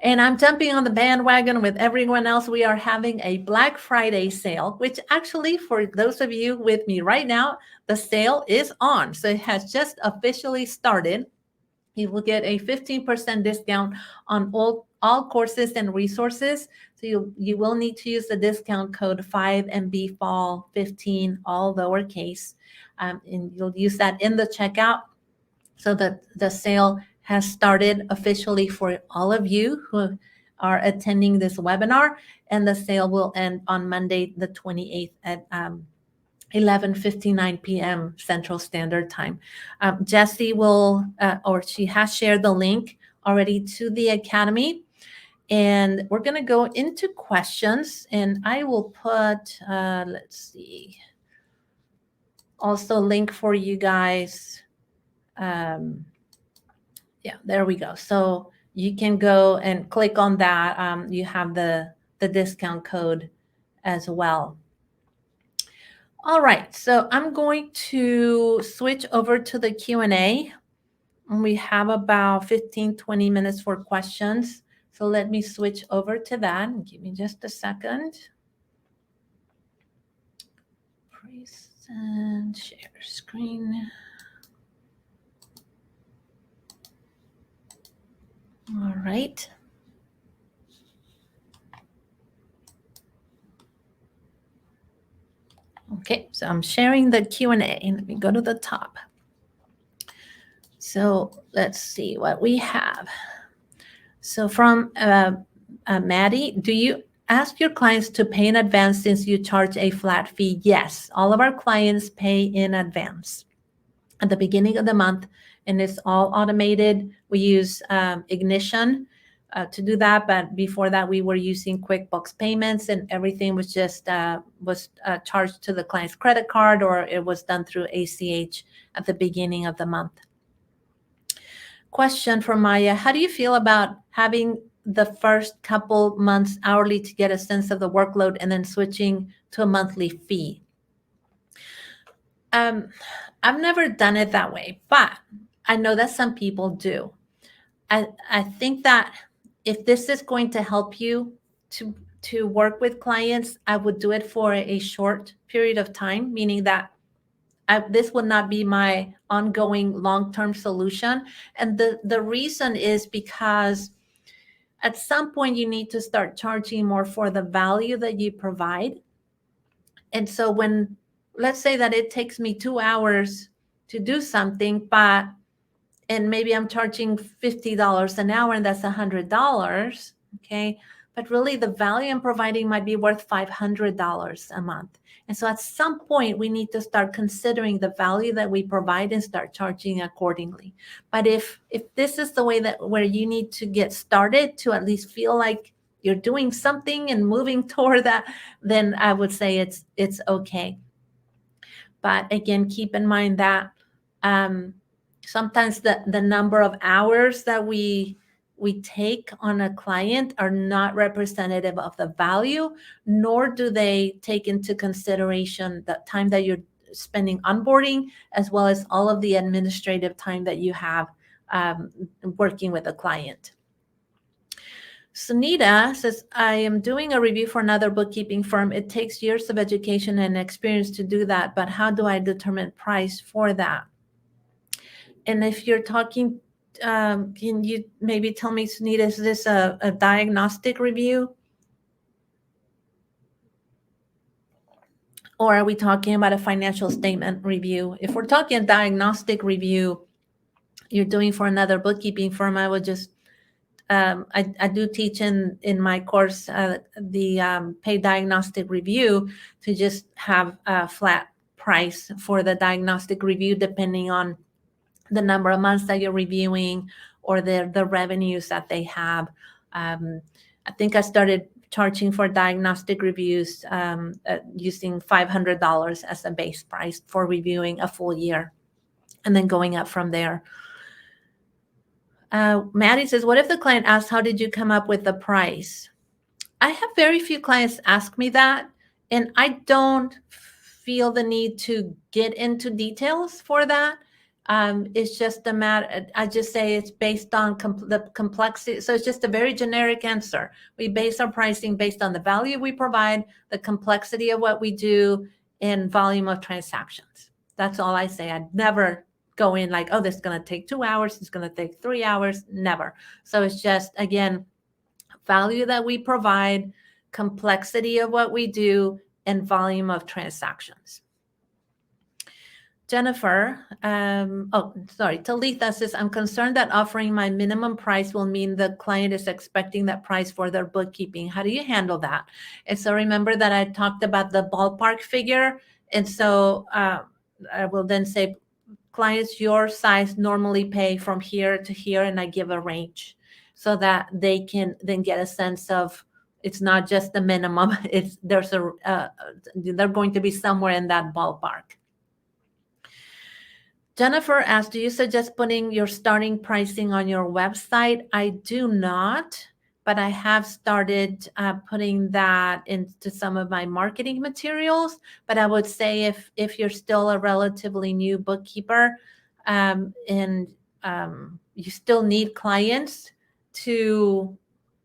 And I'm jumping on the bandwagon with everyone else. We are having a Black Friday sale, which actually, for those of you with me right now, the sale is on. So it has just officially started. You will get a 15% discount on all courses and resources. So you will need to use the discount code 5MBFall15, all lowercase. And you'll use that in the checkout. So the sale has started officially for all of you who are attending this webinar, and the sale will end on Monday, the 28th at 11:59 p.m. Central Standard Time. Jessie will, or she has shared the link already to the Academy. And we're going to go into questions, and I will put, let's see, also link for you guys. Yeah, there we go. So you can go and click on that. You have the discount code as well. All right, so I'm going to switch over to the Q&A. And we have about 15-20 minutes for questions. So let me switch over to that. Give me just a second. Present, share screen. All right. Okay, so I'm sharing the Q&A. Let me go to the top. So let's see what we have. So from Maddie, do you ask your clients to pay in advance since you charge a flat fee? Yes, all of our clients pay in advance at the beginning of the month, and it's all automated. We use Ignition to do that, but before that we were using QuickBooks payments, and everything was just charged to the client's credit card, or it was done through ACH at the beginning of the month. Question from Maya: how do you feel about having the first couple months hourly to get a sense of the workload and then switching to a monthly fee? I've never done it that way, but I know that some people do. I think that if this is going to help you to work with clients, I would do it for a short period of time, meaning that this would not be my ongoing long-term solution. And the reason is because at some point you need to start charging more for the value that you provide. And so when, let's say that it takes me 2 hours to do something, and maybe I'm charging $50 an hour, and that's $100, okay? But really the value I'm providing might be worth $500 a month. And so at some point we need to start considering the value that we provide and start charging accordingly. But if this is the way that where you need to get started to at least feel like you're doing something and moving toward that, then I would say it's okay. But again, keep in mind that sometimes the number of hours that we take on a client are not representative of the value, nor do they take into consideration the time that you're spending onboarding, as well as all of the administrative time that you have working with a client. Sunita says, I am doing a review for another bookkeeping firm. It takes years of education and experience to do that, but how do I determine price for that? And if you're talking, can you maybe tell me, Sunita, is this a diagnostic review? Or are we talking about a financial statement review? If we're talking a diagnostic review you're doing for another bookkeeping firm, I would just, I do teach in my course the paid diagnostic review to just have a flat price for the diagnostic review depending on the number of months that you're reviewing or the revenues that they have. I think I started charging for diagnostic reviews using $500 as a base price for reviewing a full year, and then going up from there. Maddie says, what if the client asks, how did you come up with the price? I have very few clients ask me that, and I don't feel the need to get into details for that. It's just a matter, I just say it's based on the complexity. So it's just a very generic answer. We base our pricing based on the value we provide, the complexity of what we do, and volume of transactions. That's all I say. I'd never go in like, oh, this is going to take 2 hours. It's going to take 3 hours. Never. So it's just, again, value that we provide, complexity of what we do, and volume of transactions. Jennifer, Talitha says, I'm concerned that offering my minimum price will mean the client is expecting that price for their bookkeeping. How do you handle that? And so remember that I talked about the ballpark figure. And so I will then say, clients your size normally pay from here to here, and I give a range. so that they can then get a sense of it's not just the minimum. They're going to be somewhere in that ballpark. Jennifer asked, do you suggest putting your starting pricing on your website? I do not, but I have started putting that into some of my marketing materials. But I would say if you're still a relatively new bookkeeper, and you still need clients to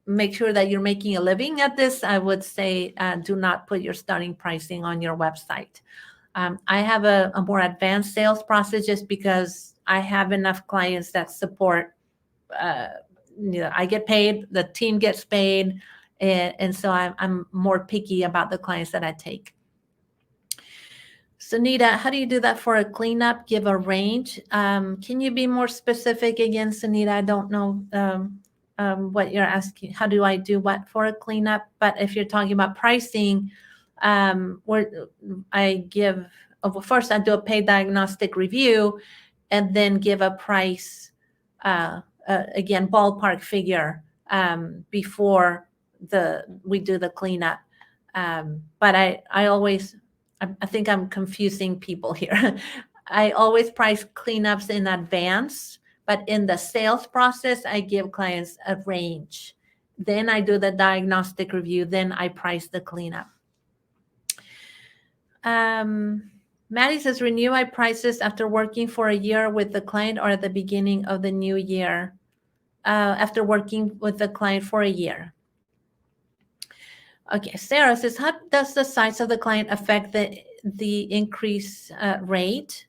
make sure that you're making a living at this, I would say do not put your starting pricing on your website. I have a more advanced sales process just because I have enough clients that support. I get paid, the team gets paid, and so I'm more picky about the clients that I take. Sunita, how do you do that for a cleanup? Give a range. Can you be more specific again, Sunita? I don't know what you're asking. How do I do what for a cleanup? But if you're talking about pricing, where I give, first I do a paid diagnostic review and then give a price, again, ballpark figure before we do the cleanup. But I always, I think I'm confusing people here. I always price cleanups in advance, but in the sales process, I give clients a range. Then I do the diagnostic review, then I price the cleanup. Maddie says, renew my prices after working for a year with the client or at the beginning of the new year, after working with the client for a year. Okay, Sarah says, how does the size of the client affect the increase rate?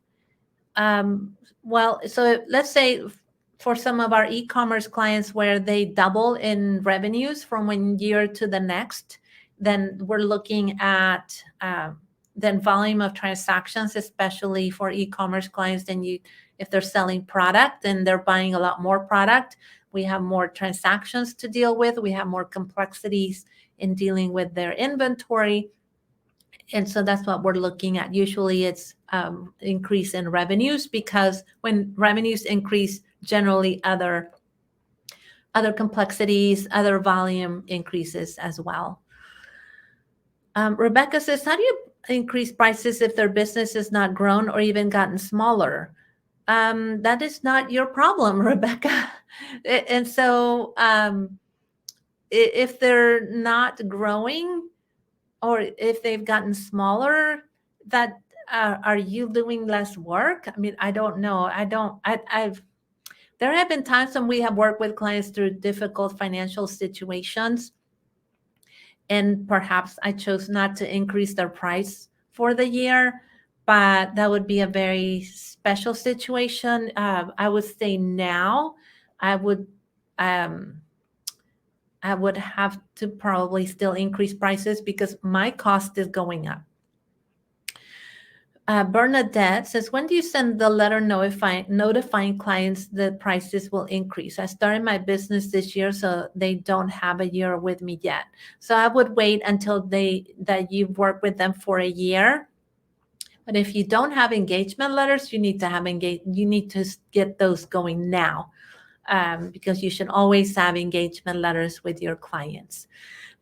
Well, so let's say for some of our e-commerce clients where they double in revenues from one year to the next, then we're looking at then volume of transactions, especially for e-commerce clients. Then if they're selling product and they're buying a lot more product, we have more transactions to deal with. We have more complexities in dealing with their inventory. And so that's what we're looking at. Usually it's increase in revenues, because when revenues increase, generally other complexities, other volume increases as well. Rebecca says, how do you increase prices if their business is not grown or even gotten smaller? That is not your problem, Rebecca. And so if they're not growing or if they've gotten smaller, that are you doing less work? I mean, I don't know. There have been times when we have worked with clients through difficult financial situations, and perhaps I chose not to increase their price for the year, but that would be a very special situation. I would say now I would have to probably still increase prices because my cost is going up. Bernadette says, when do you send the letter notifying clients that prices will increase? I started my business this year, so they don't have a year with me yet. So I would wait until that you've worked with them for a year. But if you don't have engagement letters, you need to get those going now, because you should always have engagement letters with your clients.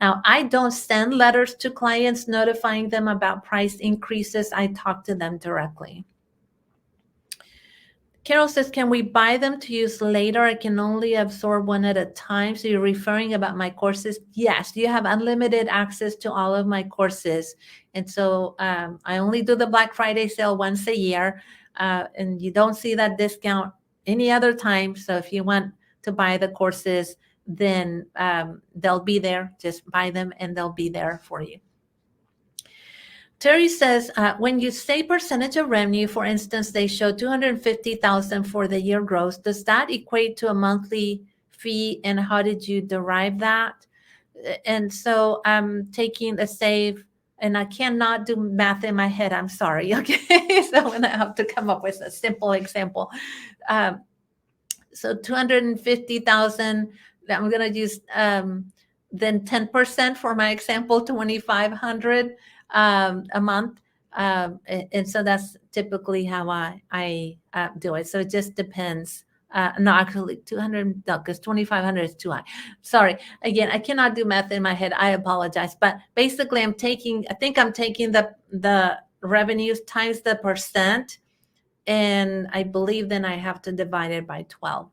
Now, I don't send letters to clients notifying them about price increases. I talk to them directly. Carol says, can we buy them to use later? I can only absorb one at a time. So you're referring about my courses? Yes, you have unlimited access to all of my courses. And so I only do the Black Friday sale once a year, and you don't see that discount any other time. So if you want to buy the courses, then they'll be there. Just buy them and they'll be there for you. Terry says, when you say percentage of revenue, for instance, they show 250,000 for the year gross, does that equate to a monthly fee? And how did you derive that? And so I'm taking the save, and I cannot do math in my head. I'm sorry. Okay. So I'm going to have to come up with a simple example. So 250,000, I'm going to use then 10% for my example, 2,500 a month. And so that's typically how I do it. So it just depends No, actually 200, no, because 2,500 is too high. Sorry. Again, I cannot do math in my head. I apologize. But basically I think I'm taking the revenues times the percent, and I believe then I have to divide it by 12.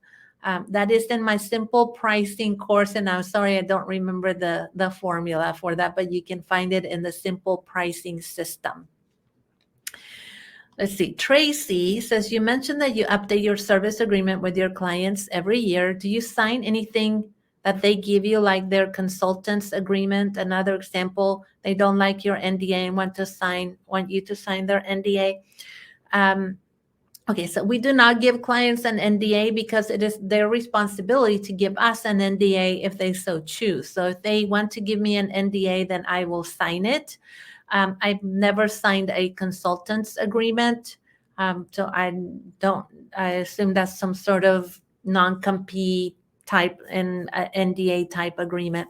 That is in my simple pricing course, and I'm sorry I don't remember the formula for that, but you can find it in the simple pricing system. Let's see. Tracy says, you mentioned that you update your service agreement with your clients every year. Do you sign anything that they give you, like their consultant's agreement? Another example, they don't like your NDA and want you to sign their NDA. Okay, so we do not give clients an NDA because it is their responsibility to give us an NDA if they so choose. So if they want to give me an NDA, then I will sign it. I've never signed a consultant's agreement. So I assume that's some sort of non-compete type and NDA type agreement.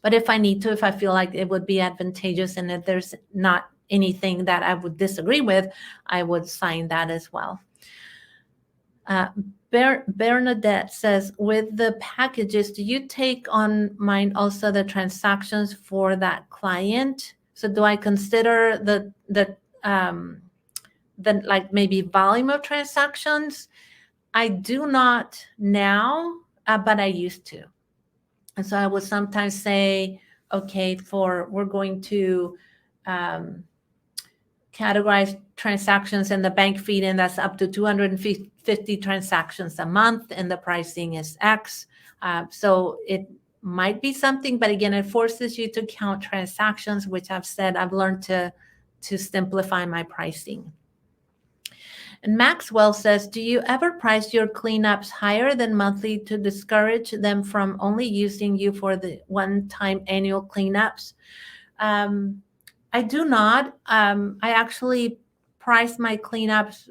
But if I need to, if I feel like it would be advantageous and if there's not anything that I would disagree with, I would sign that as well. Bernadette says, with the packages, do you take on mind also the transactions for that client? So do I consider the like maybe volume of transactions? I do not now, but I used to. And so I would sometimes say, okay, we're going to categorize transactions in the bank feed, and that's up to 250 transactions a month, and the pricing is X. So it might be something, but again, it forces you to count transactions, which I've said I've learned to simplify my pricing. And Maxwell says, do you ever price your cleanups higher than monthly to discourage them from only using you for the one-time annual cleanups? I do not. I actually price my cleanups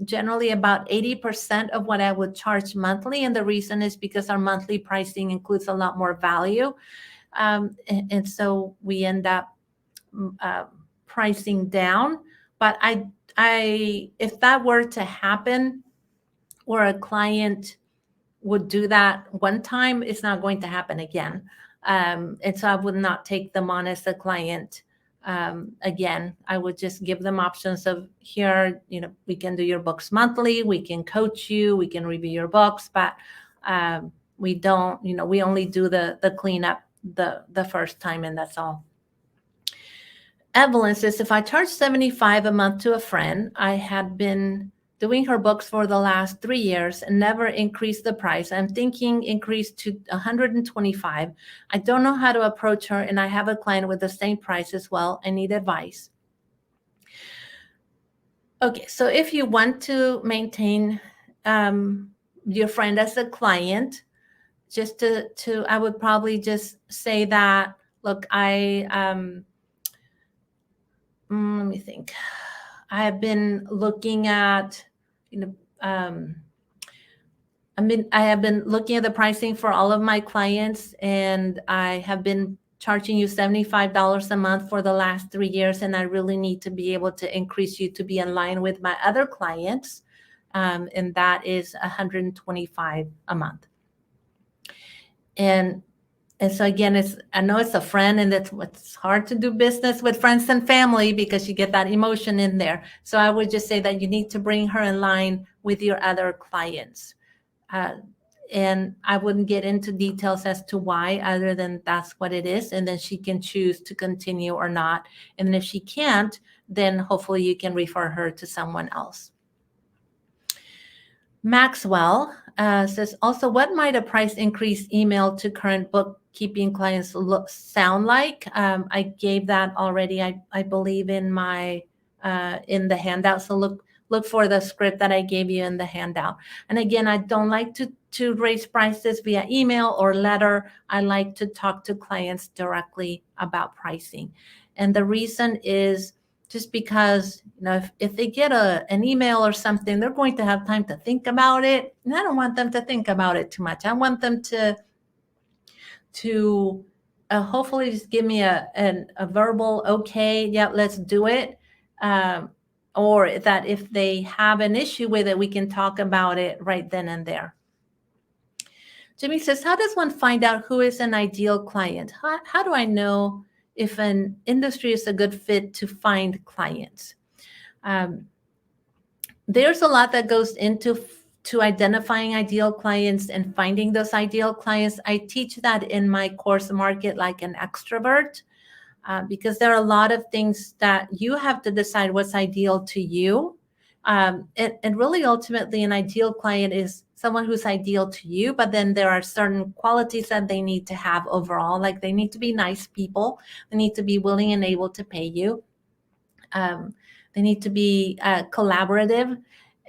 generally about 80% of what I would charge monthly. And the reason is because our monthly pricing includes a lot more value. And so we end up pricing down. But if that were to happen, where a client would do that one time, it's not going to happen again. And so I would not take them on as a client again. I would just give them options of, here, we can do your books monthly, we can coach you, we can review your books, but we don't, we only do the cleanup the first time, and that's all. Evelyn says, if I charge $75 a month to a friend, I had been doing her books for the last 3 years and never increased the price. I'm thinking increase to $125. I don't know how to approach her, and I have a client with the same price as well. I need advice. Okay, so if you want to maintain your friend as a client, just I would probably just say that, look, let me think. I have been looking at, I have been looking at the pricing for all of my clients, and I have been charging you $75 a month for the last 3 years, and I really need to be able to increase you to be in line with my other clients, and that is $125 a month. And so again, I know it's a friend, and it's hard to do business with friends and family because you get that emotion in there. So I would just say that you need to bring her in line with your other clients. And I wouldn't get into details as to why, other than that's what it is. And then she can choose to continue or not. And if she can't, then hopefully you can refer her to someone else. Maxwell says, also, what might a price increase email to current bookkeeping clients sound like? I gave that already, I believe, in the handout. So look for the script that I gave you in the handout. And again, I don't like to raise prices via email or letter. I like to talk to clients directly about pricing. And the reason is just because, if they get an email or something, they're going to have time to think about it. And I don't want them to think about it too much. I want them to hopefully just give me a verbal, okay, yeah, let's do it. or that if they have an issue with it, we can talk about it right then and there. Jimmy says, how does one find out who is an ideal client? How do I know if an industry is a good fit to find clients? There's a lot that goes into identifying ideal clients and finding those ideal clients. I teach that in my course, Market Like an Extrovert, because there are a lot of things that you have to decide what's ideal to you. And really, ultimately, an ideal client is someone who's ideal to you, but then there are certain qualities that they need to have overall, like they need to be nice people, they need to be willing and able to pay you, they need to be collaborative.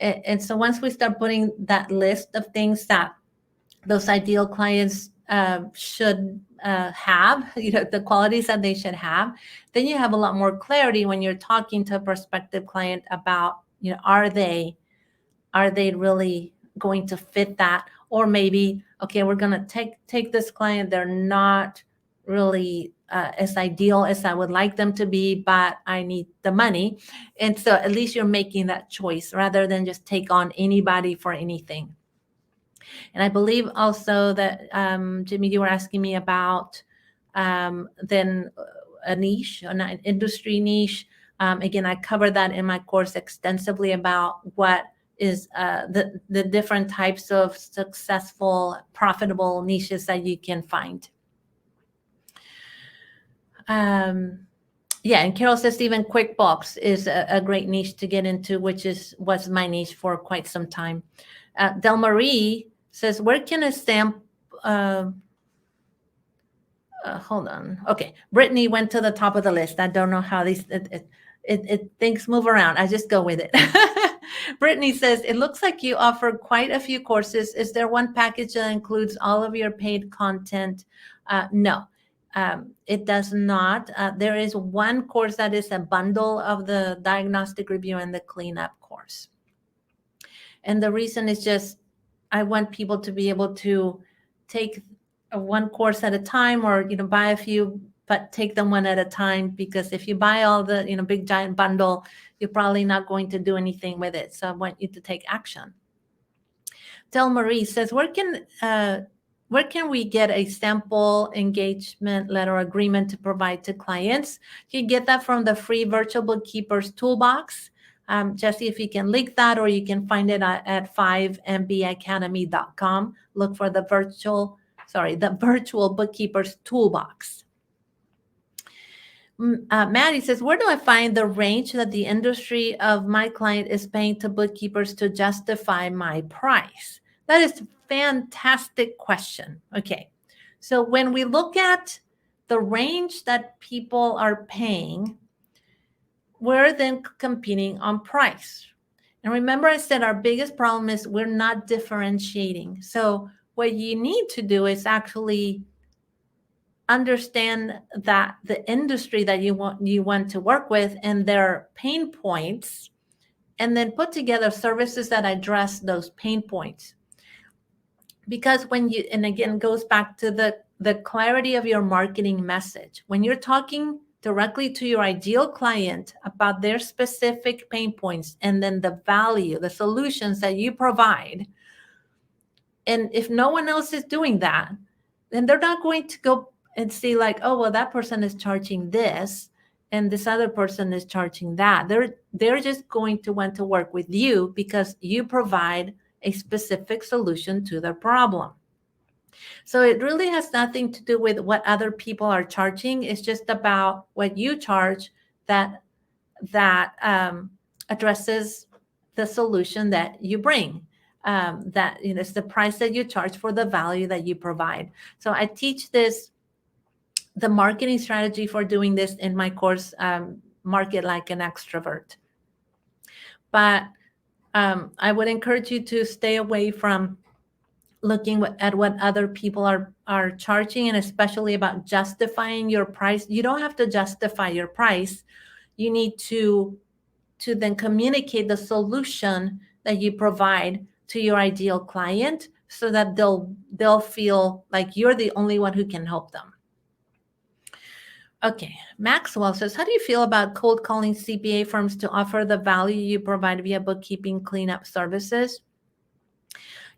And so once we start putting that list of things that those ideal clients should have, the qualities that they should have, then you have a lot more clarity when you're talking to a prospective client about, are they really going to fit that? Or maybe, okay, we're going to take this client, they're not really as ideal as I would like them to be, but I need the money. And so at least you're making that choice rather than just take on anybody for anything. And I believe also that, Jimmy, you were asking me about then a niche, an industry niche. Again, I covered that in my course extensively about what is the different types of successful, profitable niches that you can find. Yeah, and Carol says even QuickBooks is a great niche to get into, which was my niche for quite some time. Del Marie says, where can a stamp, hold on. Okay, Brittany went to the top of the list. I don't know how these, things move around. I just go with it. Brittany says, it looks like you offer quite a few courses. Is there one package that includes all of your paid content? No. It does not. There is one course that is a bundle of the diagnostic review and the cleanup course. And the reason is just, I want people to be able to take one course at a time, or, buy a few, but take them one at a time, because if you buy all the, big giant bundle, you're probably not going to do anything with it. So I want you to take action. Del Marie says, where can we get a sample engagement letter agreement to provide to clients? You can get that from the free virtual bookkeepers toolbox. Jesse, if you can link that, or you can find it at 5mbacademy.com. Look for the virtual bookkeepers toolbox. Maddie says, where do I find the range that the industry of my client is paying to bookkeepers to justify my price? That is a fantastic question. Okay, so when we look at the range that people are paying, we're then competing on price. And remember, I said our biggest problem is we're not differentiating. So what you need to do is actually understand that the industry that you want to work with and their pain points, and then put together services that address those pain points. Because and again, goes back to the clarity of your marketing message. When you're talking directly to your ideal client about their specific pain points, and then the value, the solutions that you provide, and if no one else is doing that, then they're not going to go and see like, oh, well, that person is charging this and this other person is charging that. They're just going to want to work with you because you provide a specific solution to their problem. So it really has nothing to do with what other people are charging. It's just about what you charge that addresses the solution that you bring. That it's the price that you charge for the value that you provide. So I teach the marketing strategy for doing this in my course, Market Like an Extrovert. But I would encourage you to stay away from looking at what other people are charging, and especially about justifying your price. You don't have to justify your price. You need to then communicate the solution that you provide to your ideal client, so that they'll feel like you're the only one who can help them. Okay, Maxwell says, how do you feel about cold calling CPA firms to offer the value you provide via bookkeeping cleanup services?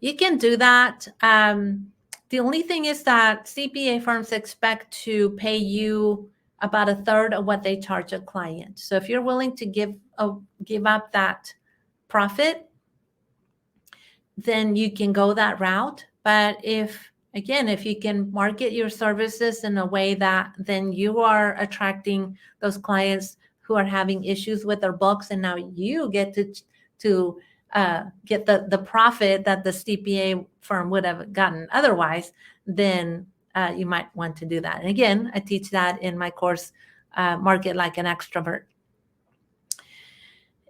You can do that. The only thing is that CPA firms expect to pay you about a third of what they charge a client. So if you're willing to give up that profit, then you can go that route. But if you can market your services in a way that then you are attracting those clients who are having issues with their books, and now you get to get the profit that the CPA firm would have gotten otherwise, then you might want to do that. And again, I teach that in my course, Market Like an Extrovert.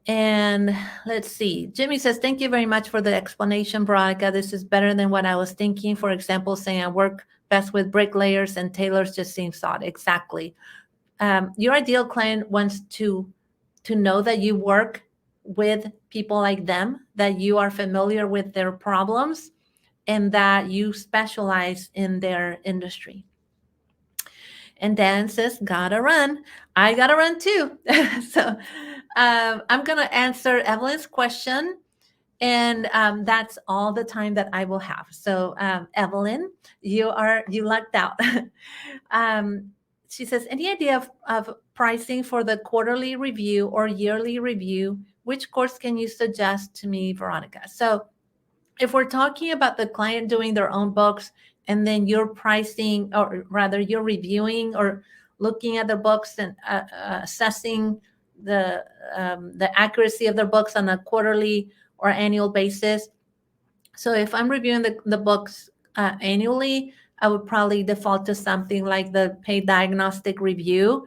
And let's see. Jimmy says, thank you very much for the explanation, Veronica. This is better than what I was thinking. For example, saying I work best with bricklayers and tailors just seems odd. Exactly. Your ideal client wants to know that you work with people like them, that you are familiar with their problems, and that you specialize in their industry. And Dan says, gotta run. I gotta run too. So I'm going to answer Evelyn's question. And that's all the time that I will have. So Evelyn, you lucked out. She says, any idea of pricing for the quarterly review or yearly review? Which course can you suggest to me, Veronica? So if we're talking about the client doing their own books, and then you're pricing, or rather you're reviewing or looking at the books and assessing the accuracy of their books on a quarterly or annual basis. So if I'm reviewing the books annually, I would probably default to something like the paid diagnostic review.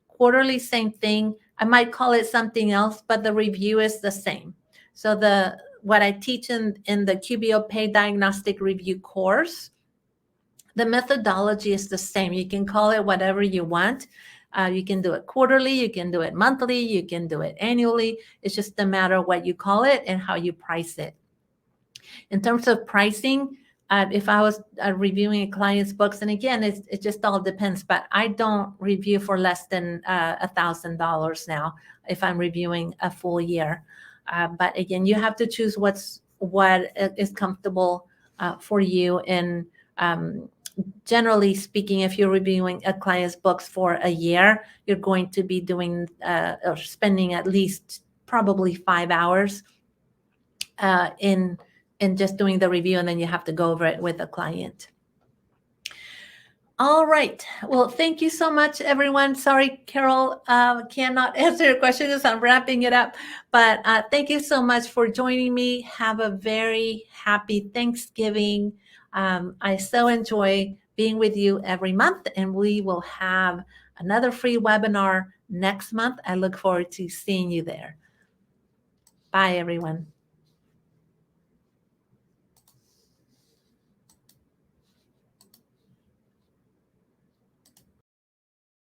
Quarterly, same thing. I might call it something else, but the review is the same. So what I teach in the QBO paid diagnostic review course, the methodology is the same. You can call it whatever you want. You can do it quarterly, you can do it monthly, you can do it annually. It's just a matter of what you call it and how you price it. In terms of pricing, if I was reviewing a client's books, and again, it just all depends, but I don't review for less than $1,000 now if I'm reviewing a full year. But again, you have to choose what is comfortable for you. And generally speaking, if you're reviewing a client's books for a year, you're going to be doing or spending at least probably 5 hours in just doing the review, and then you have to go over it with the client. All right. Well, thank you so much, everyone. Sorry, Carol, cannot answer your questions. I'm wrapping it up. But thank you so much for joining me. Have a very happy Thanksgiving. I so enjoy being with you every month, and we will have another free webinar next month. I look forward to seeing you there. Bye, everyone.